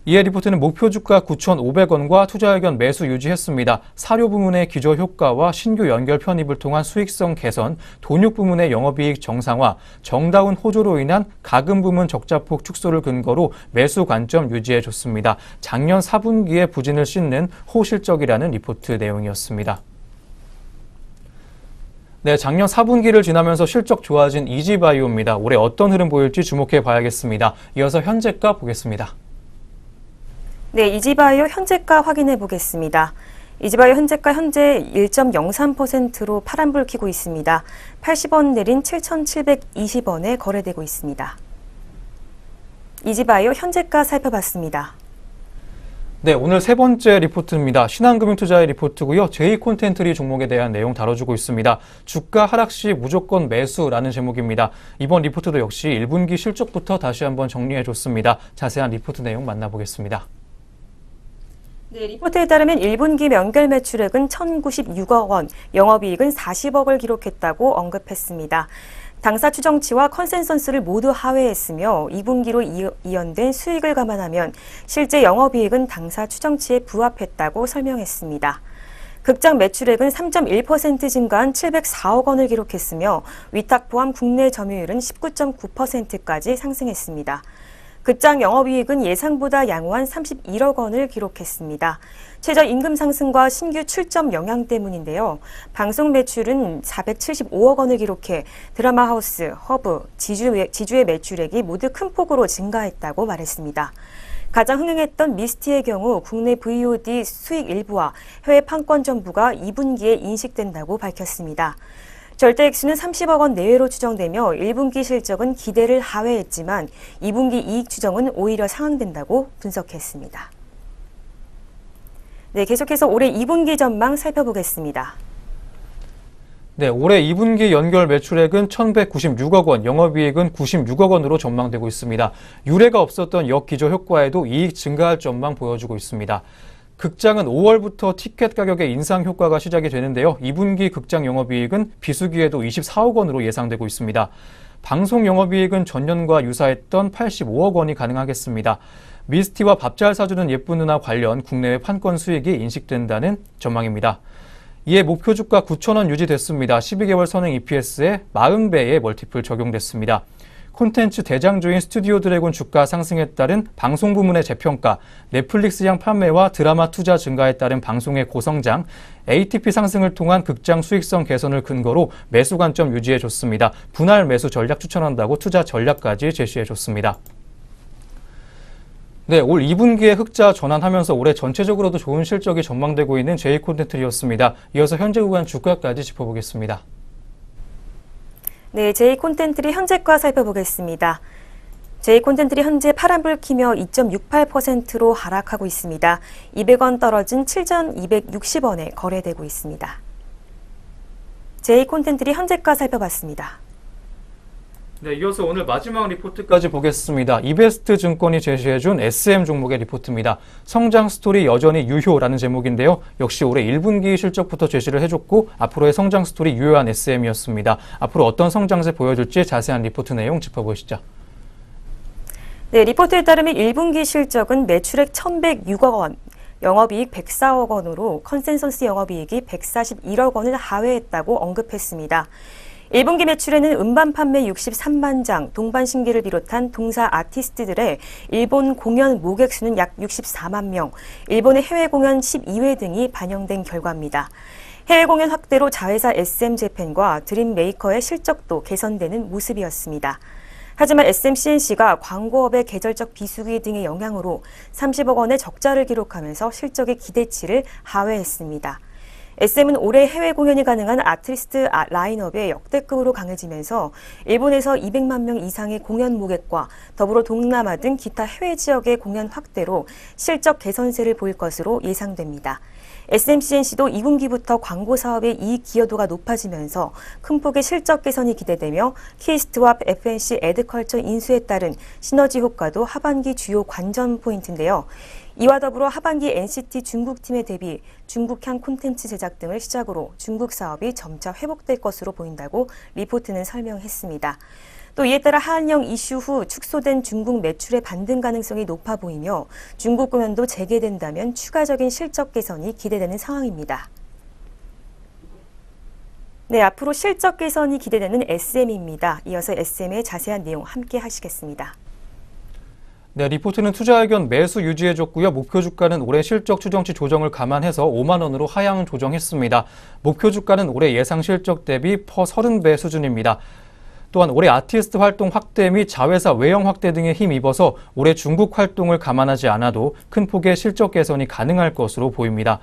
이에 리포트는 목표 주가 9,500원과 투자 의견 매수 유지했습니다. 사료 부문의 기저 효과와 신규 연결 편입을 통한 수익성 개선, 돈육 부문의 영업이익 정상화, 정다운 호조로 인한 가금 부문 적자폭 축소를 근거로 매수 관점 유지해줬습니다. 작년 4분기에 부진을 씻는 호실적이라는 리포트 내용이었습니다. 네, 작년 4분기를 지나면서 실적 좋아진 이지바이오입니다. 올해 어떤 흐름 보일지 주목해 봐야겠습니다. 이어서 현재가 보겠습니다. 네, 이지바이오 현재가 확인해 보겠습니다. 이지바이오 현재가 현재 1.03%로 파란불 켜고 있습니다. 80원 내린 7,720원에 거래되고 있습니다. 이지바이오 현재가 살펴봤습니다. 네, 오늘 세 번째 리포트입니다. 신한금융투자의 리포트고요. J콘텐트리 종목에 대한 내용 다뤄주고 있습니다. 주가 하락 시 무조건 매수라는 제목입니다. 이번 리포트도 역시 1분기 실적부터 다시 한번 정리해줬습니다. 자세한 리포트 내용 만나보겠습니다. 네, 리포트에 따르면 1분기 연결 매출액은 1,096억 원, 영업이익은 40억을 기록했다고 언급했습니다. 당사 추정치와 컨센서스를 모두 하회했으며 2분기로 이연된 수익을 감안하면 실제 영업이익은 당사 추정치에 부합했다고 설명했습니다. 극장 매출액은 3.1% 증가한 704억 원을 기록했으며 위탁 포함 국내 점유율은 19.9%까지 상승했습니다. 극장 영업이익은 예상보다 양호한 31억 원을 기록했습니다. 최저임금 상승과 신규 출점 영향 때문인데요. 방송 매출은 475억 원을 기록해 드라마 하우스, 허브, 지주의 매출액이 모두 큰 폭으로 증가했다고 말했습니다. 가장 흥행했던 미스티의 경우 국내 VOD 수익 일부와 해외 판권 전부가 2분기에 인식된다고 밝혔습니다. 절대 액수는 30억 원 내외로 추정되며 1분기 실적은 기대를 하회했지만 2분기 이익 추정은 오히려 상향된다고 분석했습니다. 네, 계속해서 올해 2분기 전망 살펴보겠습니다. 네, 올해 2분기 연결 매출액은 1,196억 원, 영업이익은 96억 원으로 전망되고 있습니다. 유례가 없었던 역기저 효과에도 이익 증가할 전망 보여주고 있습니다. 극장은 5월부터 티켓 가격의 인상 효과가 시작이 되는데요. 2분기 극장 영업이익은 비수기에도 24억 원으로 예상되고 있습니다. 방송 영업이익은 전년과 유사했던 85억 원이 가능하겠습니다. 미스티와 밥 잘 사주는 예쁜 누나 관련 국내외 판권 수익이 인식된다는 전망입니다. 이에 목표 주가 9,000원 유지됐습니다. 12개월 선행 EPS에 40배의 멀티플 적용됐습니다. 콘텐츠 대장주인 스튜디오 드래곤 주가 상승에 따른 방송 부문의 재평가, 넷플릭스향 판매와 드라마 투자 증가에 따른 방송의 고성장, ATP 상승을 통한 극장 수익성 개선을 근거로 매수 관점 유지해줬습니다. 분할 매수 전략 추천한다고 투자 전략까지 제시해줬습니다. 네, 올 2분기에 흑자 전환하면서 올해 전체적으로도 좋은 실적이 전망되고 있는 J콘텐트리였습니다. 이어서 현재 구간 주가까지 짚어보겠습니다. 네, J콘텐트리 현재가 살펴보겠습니다. J콘텐트리 현재 파란불 키며 2.68%로 하락하고 있습니다. 200원 떨어진 7,260원에 거래되고 있습니다. J콘텐트리 현재가 살펴봤습니다. 네, 이어서 오늘 마지막 리포트까지 보겠습니다. 이베스트 증권이 제시해준 SM 종목의 리포트입니다. 성장 스토리 여전히 유효라는 제목인데요. 역시 올해 1분기 실적부터 제시를 해줬고 앞으로의 성장 스토리 유효한 SM이었습니다. 앞으로 어떤 성장세 보여줄지 자세한 리포트 내용 짚어보시죠. 네, 리포트에 따르면 1분기 실적은 매출액 1,106억 원, 영업이익 104억 원으로 컨센서스 영업이익이 141억 원을 하회했다고 언급했습니다. 1분기 매출에는 음반 판매 63만 장, 동반 신기를 비롯한 동사 아티스트들의 일본 공연 모객 수는 약 64만 명, 일본의 해외 공연 12회 등이 반영된 결과입니다. 해외 공연 확대로 자회사 SM-재팬과 드림메이커의 실적도 개선되는 모습이었습니다. 하지만 SM-CNC가 광고업의 계절적 비수기 등의 영향으로 30억 원의 적자를 기록하면서 실적의 기대치를 하회했습니다. SM은 올해 해외 공연이 가능한 아티스트 라인업에 역대급으로 강해지면서 일본에서 200만 명 이상의 공연 모객과 더불어 동남아 등 기타 해외 지역의 공연 확대로 실적 개선세를 보일 것으로 예상됩니다. SMCNC도 2분기부터 광고 사업의 이익 기여도가 높아지면서 큰 폭의 실적 개선이 기대되며 키스트와 FNC 에드컬처 인수에 따른 시너지 효과도 하반기 주요 관전 포인트인데요. 이와 더불어 하반기 NCT 중국팀에 대비 중국향 콘텐츠 제작 등을 시작으로 중국 사업이 점차 회복될 것으로 보인다고 리포트는 설명했습니다. 또 이에 따라 한영 이슈 후 축소된 중국 매출의 반등 가능성이 높아 보이며 중국 공연도 재개된다면 추가적인 실적 개선이 기대되는 상황입니다. 네, 앞으로 실적 개선이 기대되는 SM입니다. 이어서 SM의 자세한 내용 함께 하시겠습니다. 네, 리포트는 투자 의견 매수 유지해줬고요. 목표 주가는 올해 실적 추정치 조정을 감안해서 5만 원으로 하향 조정했습니다. 목표 주가는 올해 예상 실적 대비 퍼 30배 수준입니다. 또한 올해 아티스트 활동 확대 및 자회사 외형 확대 등에 힘입어서 올해 중국 활동을 감안하지 않아도 큰 폭의 실적 개선이 가능할 것으로 보입니다.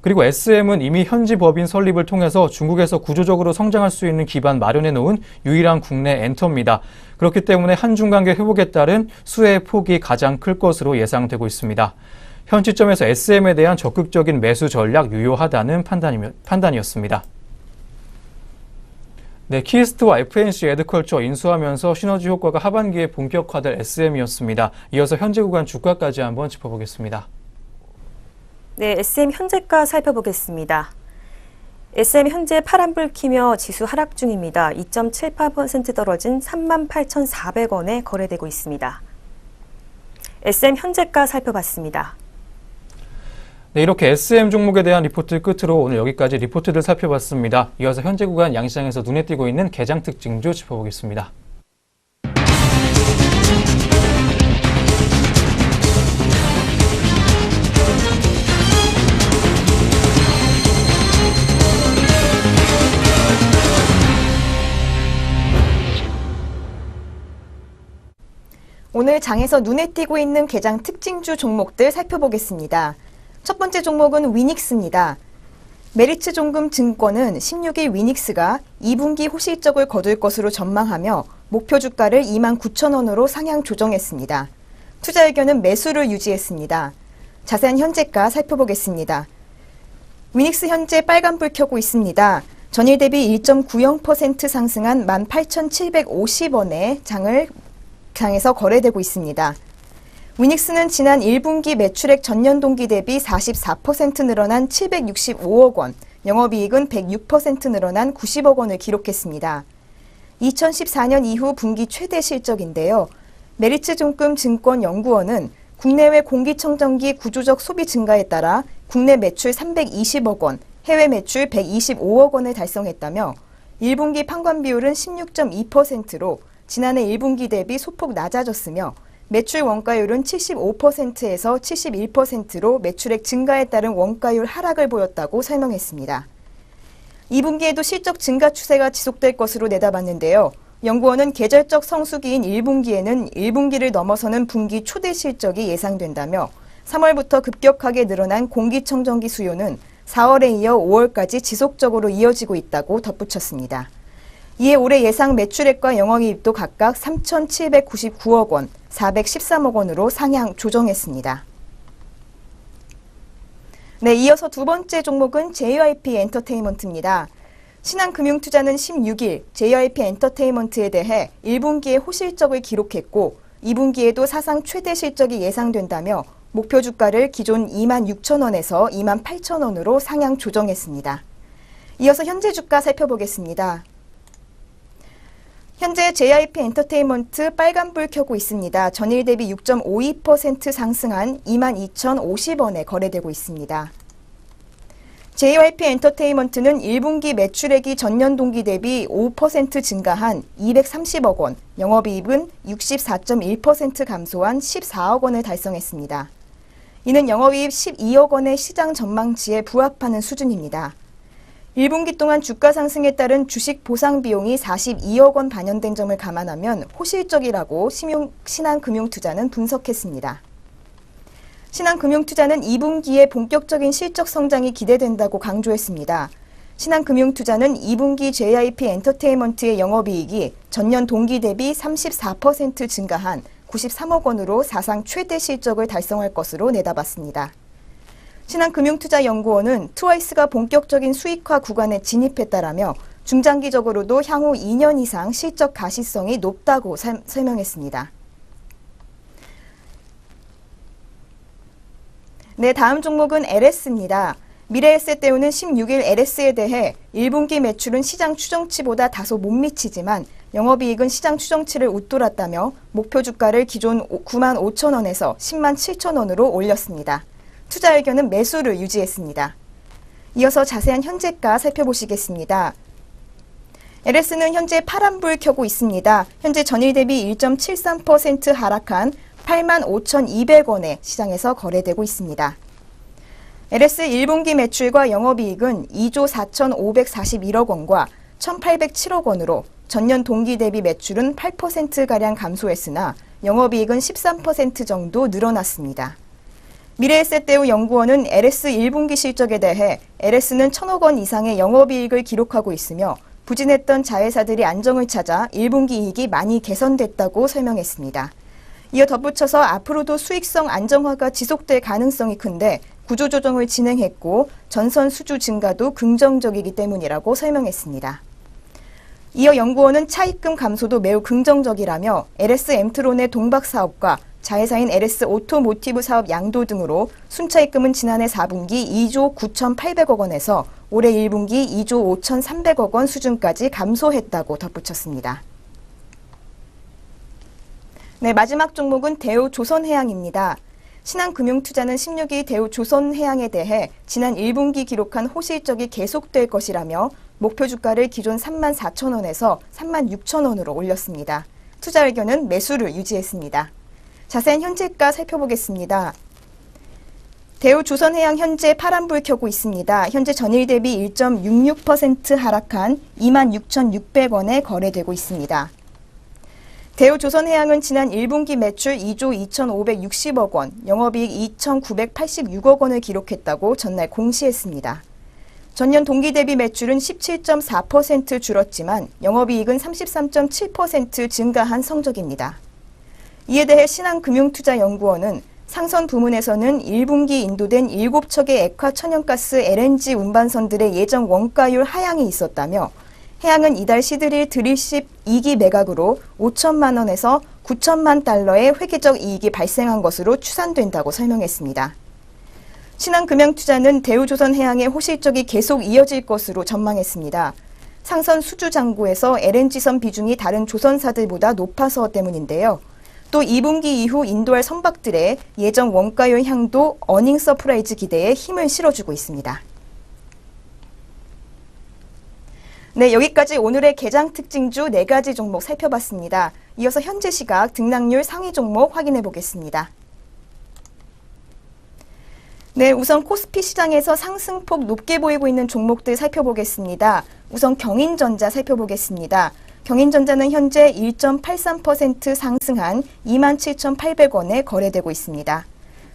그리고 SM은 이미 현지 법인 설립을 통해서 중국에서 구조적으로 성장할 수 있는 기반 마련해 놓은 유일한 국내 엔터입니다. 그렇기 때문에 한중 관계 회복에 따른 수혜의 폭이 가장 클 것으로 예상되고 있습니다. 현 시점에서 SM에 대한 적극적인 매수 전략 유효하다는 판단이었습니다. 네, 키스트와 FNC 에드컬처 인수하면서 시너지 효과가 하반기에 본격화될 SM이었습니다. 이어서 현재 구간 주가까지 한번 짚어보겠습니다. 네, SM 현재가 살펴보겠습니다. SM 현재 파란불 키며 지수 하락 중입니다. 2.78% 떨어진 38,400원에 거래되고 있습니다. SM 현재가 살펴봤습니다. 네, 이렇게 SM 종목에 대한 리포트 끝으로 오늘 여기까지 리포트들 살펴봤습니다. 이어서 현재 구간 양시장에서 눈에 띄고 있는 개장 특징주 짚어보겠습니다. 오늘 장에서 눈에 띄고 있는 개장 특징주 종목들 살펴보겠습니다. 첫 번째 종목은 위닉스입니다. 메리츠 종금 증권은 16일 위닉스가 2분기 호실적을 거둘 것으로 전망하며 목표 주가를 29,000원으로 상향 조정했습니다. 투자 의견은 매수를 유지했습니다. 자세한 현재가 살펴보겠습니다. 위닉스 현재 빨간불 켜고 있습니다. 전일 대비 1.90% 상승한 18,750원에 장에서 거래되고 있습니다. 위닉스는 지난 1분기 매출액 전년 동기 대비 44% 늘어난 765억 원, 영업이익은 106% 늘어난 90억 원을 기록했습니다. 2014년 이후 분기 최대 실적인데요. 메리츠 종금 증권 연구원은 국내외 공기청정기 구조적 소비 증가에 따라 국내 매출 320억 원, 해외 매출 125억 원을 달성했다며 1분기 판관 비율은 16.2%로 지난해 1분기 대비 소폭 낮아졌으며 매출 원가율은 75%에서 71%로 매출액 증가에 따른 원가율 하락을 보였다고 설명했습니다. 2분기에도 실적 증가 추세가 지속될 것으로 내다봤는데요. 연구원은 계절적 성수기인 1분기에는 1분기를 넘어서는 분기 초대 실적이 예상된다며 3월부터 급격하게 늘어난 공기청정기 수요는 4월에 이어 5월까지 지속적으로 이어지고 있다고 덧붙였습니다. 이에 올해 예상 매출액과 영업이익도 각각 3,799억 원, 413억 원으로 상향 조정했습니다. 네, 이어서 두 번째 종목은 JYP 엔터테인먼트입니다. 신한금융투자는 16일 JYP 엔터테인먼트에 대해 1분기에 호실적을 기록했고 2분기에도 사상 최대 실적이 예상된다며 목표 주가를 기존 26,000원에서 28,000원으로 상향 조정했습니다. 이어서 현재 주가 살펴보겠습니다. 현재 JYP 엔터테인먼트 빨간불 켜고 있습니다. 전일 대비 6.52% 상승한 22,050원에 거래되고 있습니다. JYP 엔터테인먼트는 1분기 매출액이 전년 동기 대비 5% 증가한 230억 원, 영업이익은 64.1% 감소한 14억 원을 달성했습니다. 이는 영업이익 12억 원의 시장 전망치에 부합하는 수준입니다. 1분기 동안 주가 상승에 따른 주식 보상 비용이 42억 원 반영된 점을 감안하면 호실적이라고 신한금융투자는 분석했습니다. 신한금융투자는 2분기에 본격적인 실적 성장이 기대된다고 강조했습니다. 신한금융투자는 2분기 JYP 엔터테인먼트의 영업이익이 전년 동기 대비 34% 증가한 93억 원으로 사상 최대 실적을 달성할 것으로 내다봤습니다. 신한금융투자연구원은 트와이스가 본격적인 수익화 구간에 진입했다라며 중장기적으로도 향후 2년 이상 실적 가시성이 높다고 설명했습니다. 네, 다음 종목은 LS입니다. 미래에셋대우는 16일 LS에 대해 1분기 매출은 시장 추정치보다 다소 못 미치지만 영업이익은 시장 추정치를 웃돌았다며 목표 주가를 기존 9만 5천 원에서 10만 7천 원으로 올렸습니다. 투자 의견은 매수를 유지했습니다. 이어서 자세한 현재가 살펴보시겠습니다. LS는 현재 파란불 켜고 있습니다. 현재 전일 대비 1.73% 하락한 8만 5,200원에 시장에서 거래되고 있습니다. LS 1분기 매출과 영업이익은 2조 4,541억 원과 1,807억 원으로 전년 동기 대비 매출은 8%가량 감소했으나 영업이익은 13% 정도 늘어났습니다. 미래에셋대우 연구원은 LS 1분기 실적에 대해 LS는 1,000억 원 이상의 영업이익을 기록하고 있으며 부진했던 자회사들이 안정을 찾아 1분기 이익이 많이 개선됐다고 설명했습니다. 이어 덧붙여서 앞으로도 수익성 안정화가 지속될 가능성이 큰데 구조조정을 진행했고 전선 수주 증가도 긍정적이기 때문이라고 설명했습니다. 이어 연구원은 차입금 감소도 매우 긍정적이라며 LS 엠트론의 동박 사업과 자회사인 LS 오토모티브 사업 양도 등으로 순차입금은 지난해 4분기 2조 9,800억 원에서 올해 1분기 2조 5,300억 원 수준까지 감소했다고 덧붙였습니다. 네, 마지막 종목은 대우조선해양입니다. 신한금융투자는 16일 대우조선해양에 대해 지난 1분기 기록한 호실적이 계속될 것이라며 목표 주가를 기존 3만 4천 원에서 3만 6천 원으로 올렸습니다. 투자 의견은 매수를 유지했습니다. 자세한 현재가 살펴보겠습니다. 대우조선해양 현재 파란불 켜고 있습니다. 현재 전일 대비 1.66% 하락한 26,600원에 거래되고 있습니다. 대우조선해양은 지난 1분기 매출 2조 2,560억 원, 영업이익 2,986억 원을 기록했다고 전날 공시했습니다. 전년 동기 대비 매출은 17.4% 줄었지만 영업이익은 33.7% 증가한 성적입니다. 이에 대해 신한금융투자연구원은 상선 부문에서는 1분기 인도된 7척의 액화 천연가스 LNG 운반선들의 예정 원가율 하향이 있었다며 해양은 이달 시드릴 드릴십 2기 매각으로 5천만 원에서 9천만 달러의 회계적 이익이 발생한 것으로 추산된다고 설명했습니다. 신한금융투자는 대우조선해양의 호실적이 계속 이어질 것으로 전망했습니다. 상선 수주 잔고에서 LNG선 비중이 다른 조선사들보다 높아서 때문인데요. 또 2분기 이후 인도할 선박들의 예정 원가율 향도 어닝 서프라이즈 기대에 힘을 실어주고 있습니다. 네, 여기까지 오늘의 개장 특징주 4가지 종목 살펴봤습니다. 이어서 현재 시각 등락률 상위 종목 확인해 보겠습니다. 네, 우선 코스피 시장에서 상승폭 높게 보이고 있는 종목들 살펴보겠습니다. 우선 경인전자 살펴보겠습니다. 경인전자는 현재 1.83% 상승한 27,800원에 거래되고 있습니다.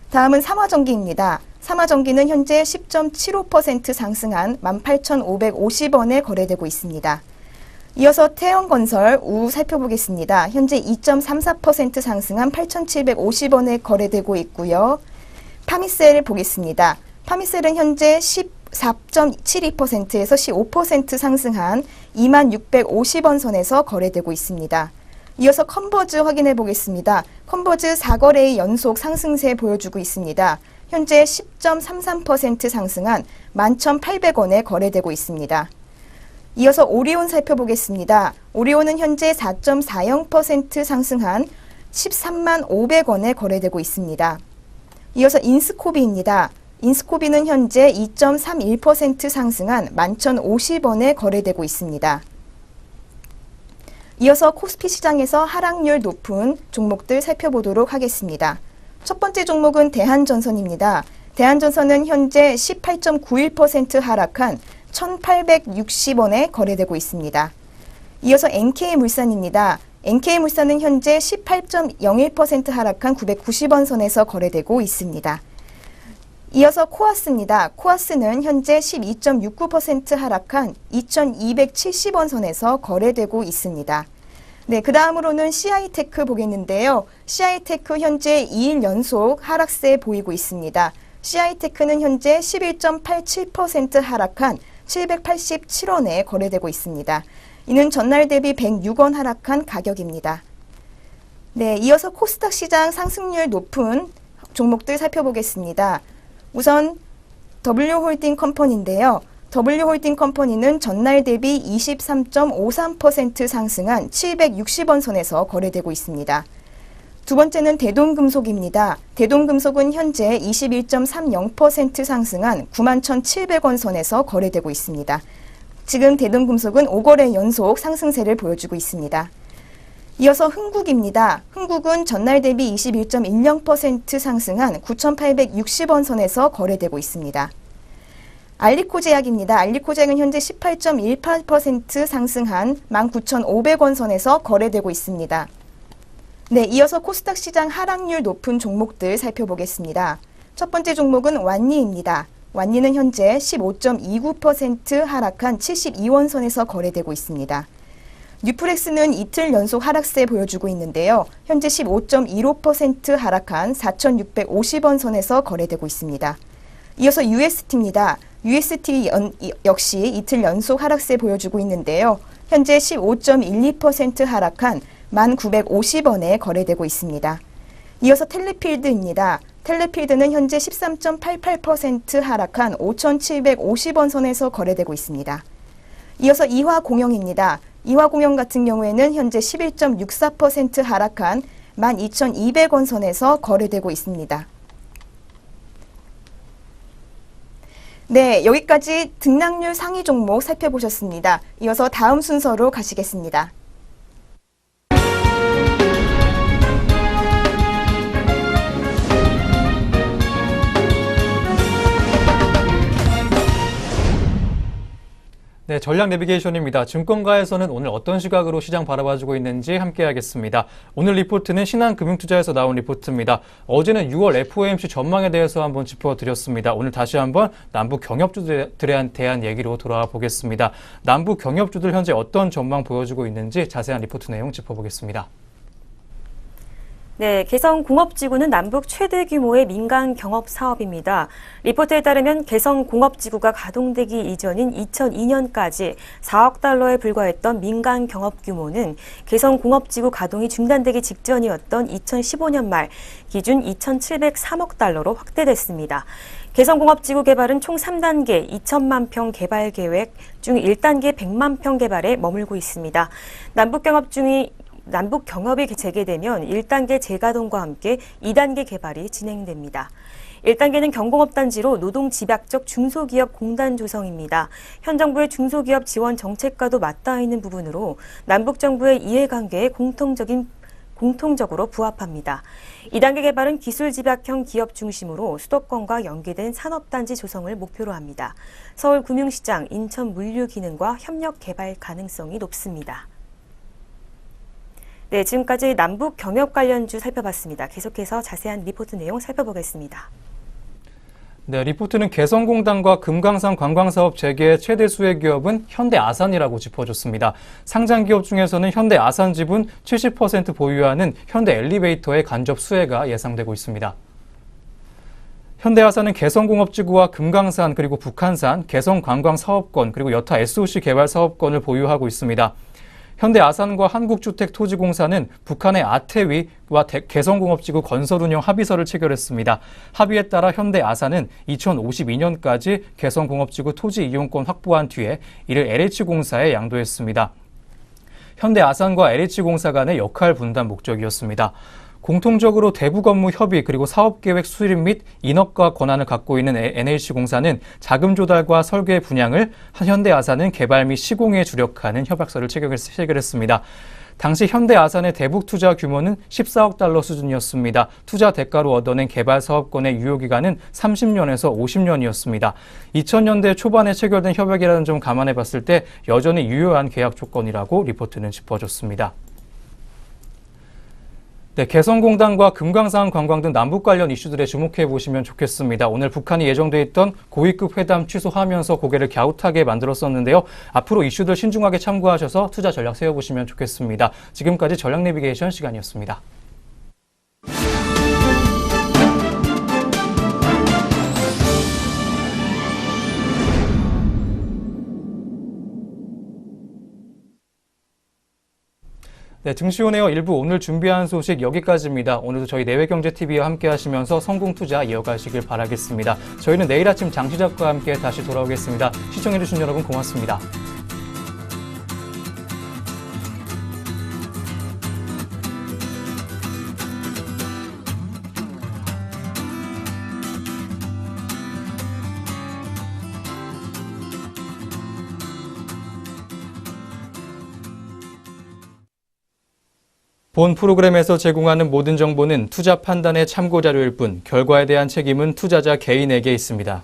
다음은 삼화전기입니다. 삼화전기는 현재 10.75% 상승한 18,550원에 거래되고 있습니다. 이어서 태영건설 우 살펴보겠습니다. 현재 2.34% 상승한 8,750원에 거래되고 있고요. 파미셀을 보겠습니다. 파미셀은 현재 14.72%에서 15% 상승한 2650원 선에서 거래되고 있습니다. 이어서 컨버즈 확인해 보겠습니다. 컨버즈 4거래의 연속 상승세 보여주고 있습니다. 현재 10.33% 상승한 11,800원에 거래되고 있습니다. 이어서 오리온 살펴보겠습니다. 오리온은 현재 4.40% 상승한 13만 500원에 거래되고 있습니다. 이어서 인스코비입니다. 인스코비는 현재 2.31% 상승한 11,050원에 거래되고 있습니다. 이어서 코스피 시장에서 하락률 높은 종목들 살펴보도록 하겠습니다. 첫 번째 종목은 대한전선입니다. 대한전선은 현재 18.91% 하락한 1,860원에 거래되고 있습니다. 이어서 NK물산입니다. NK물산은 현재 18.01% 하락한 990원 선에서 거래되고 있습니다. 이어서 코아스입니다. 코아스는 현재 12.69% 하락한 2,270원 선에서 거래되고 있습니다. 네, 그 다음으로는 CI테크 보겠는데요. CI테크 현재 2일 연속 하락세 보이고 있습니다. CI테크는 현재 11.87% 하락한 787원에 거래되고 있습니다. 이는 전날 대비 106원 하락한 가격입니다. 네, 이어서 코스닥 시장 상승률 높은 종목들 살펴보겠습니다. 우선 W홀딩 컴퍼니인데요. W홀딩 컴퍼니는 전날 대비 23.53% 상승한 760원 선에서 거래되고 있습니다. 두 번째는 대동금속입니다. 대동금속은 현재 21.30% 상승한 91,700원 선에서 거래되고 있습니다. 지금 대동금속은 5거래 연속 상승세를 보여주고 있습니다. 이어서 흥국입니다. 흥국은 전날 대비 21.10% 상승한 9,860원 선에서 거래되고 있습니다. 알리코제약입니다. 알리코제약은 현재 18.18% 상승한 19,500원 선에서 거래되고 있습니다. 네, 이어서 코스닥 시장 하락률 높은 종목들 살펴보겠습니다. 첫 번째 종목은 완니입니다. 완니는 현재 15.29% 하락한 72원 선에서 거래되고 있습니다. 뉴프렉스는 이틀 연속 하락세 보여주고 있는데요. 현재 15.15% 하락한 4,650원 선에서 거래되고 있습니다. 이어서 UST입니다. UST 역시 이틀 연속 하락세 보여주고 있는데요. 현재 15.12% 하락한 1,950원에 거래되고 있습니다. 이어서 텔레필드입니다. 텔레필드는 현재 13.88% 하락한 5,750원 선에서 거래되고 있습니다. 이어서 이화공영입니다. 이화공영 같은 경우에는 현재 11.64% 하락한 12,200원 선에서 거래되고 있습니다. 네, 여기까지 등락률 상위 종목 살펴보셨습니다. 이어서 다음 순서로 가시겠습니다. 네, 전략 내비게이션입니다. 증권가에서는 오늘 어떤 시각으로 시장 바라봐주고 있는지 함께 하겠습니다. 오늘 리포트는 신한금융투자에서 나온 리포트입니다. 어제는 6월 FOMC 전망에 대해서 한번 짚어드렸습니다. 오늘 다시 한번 남북 경협주들에 대한 얘기로 돌아와 보겠습니다. 남북 경협주들 현재 어떤 전망 보여주고 있는지 자세한 리포트 내용 짚어보겠습니다. 네, 개성공업지구는 남북 최대 규모의 민간 경업 사업입니다. 리포트에 따르면 개성공업지구가 가동되기 이전인 2002년까지 4억 달러에 불과했던 민간 경업 규모는 개성공업지구 가동이 중단되기 직전이었던 2015년 말 기준 2,703억 달러로 확대됐습니다. 개성공업지구 개발은 총 3단계 2천만 평 개발 계획 중 1단계 100만 평 개발에 머물고 있습니다. 남북 경협이 재개되면 1단계 재가동과 함께 2단계 개발이 진행됩니다. 1단계는 경공업단지로 노동집약적 중소기업 공단 조성입니다. 현 정부의 중소기업 지원 정책과도 맞닿아 있는 부분으로 남북 정부의 이해관계에 공통적으로 부합합니다. 2단계 개발은 기술집약형 기업 중심으로 수도권과 연계된 산업단지 조성을 목표로 합니다. 서울금융시장, 인천물류기능과 협력 개발 가능성이 높습니다. 네, 지금까지 남북 경협 관련주 살펴봤습니다. 계속해서 자세한 리포트 내용 살펴보겠습니다. 네, 리포트는 개성공단과 금강산 관광사업 재개의 최대 수혜 기업은 현대아산이라고 짚어줬습니다. 상장 기업 중에서는 현대아산 지분 70% 보유하는 현대엘리베이터의 간접 수혜가 예상되고 있습니다. 현대아산은 개성공업지구와 금강산 그리고 북한산, 개성관광사업권 그리고 여타 SOC 개발 사업권을 보유하고 있습니다. 현대아산과 한국주택토지공사는 북한의 아태위와 개성공업지구 건설운영 합의서를 체결했습니다. 합의에 따라 현대아산은 2052년까지 개성공업지구 토지 이용권 확보한 뒤에 이를 LH공사에 양도했습니다. 현대아산과 LH공사 간의 역할 분담 목적이었습니다. 공통적으로 대북 업무 협의 그리고 사업계획 수립 및 인허가 권한을 갖고 있는 NH공사는 자금 조달과 설계 분양을, 현대아산은 개발 및 시공에 주력하는 협약서를 체결했습니다. 당시 현대아산의 대북 투자 규모는 14억 달러 수준이었습니다. 투자 대가로 얻어낸 개발 사업권의 유효기간은 30년에서 50년이었습니다. 2000년대 초반에 체결된 협약이라는 점 감안해 봤을 때 여전히 유효한 계약 조건이라고 리포트는 짚어줬습니다. 네, 개성공단과 금강산 관광 등 남북 관련 이슈들에 주목해 보시면 좋겠습니다. 오늘 북한이 예정돼 있던 고위급 회담 취소하면서 고개를 갸웃하게 만들었었는데요. 앞으로 이슈들 신중하게 참고하셔서 투자 전략 세워보시면 좋겠습니다. 지금까지 전략 내비게이션 시간이었습니다. 네, 증시오네어 1부 오늘 준비한 소식 여기까지입니다. 오늘도 저희 내외경제TV와 함께 하시면서 성공투자 이어가시길 바라겠습니다. 저희는 내일 아침 장 시작과 함께 다시 돌아오겠습니다. 시청해주신 여러분 고맙습니다. 본 프로그램에서 제공하는 모든 정보는 투자 판단의 참고 자료일 뿐 결과에 대한 책임은 투자자 개인에게 있습니다.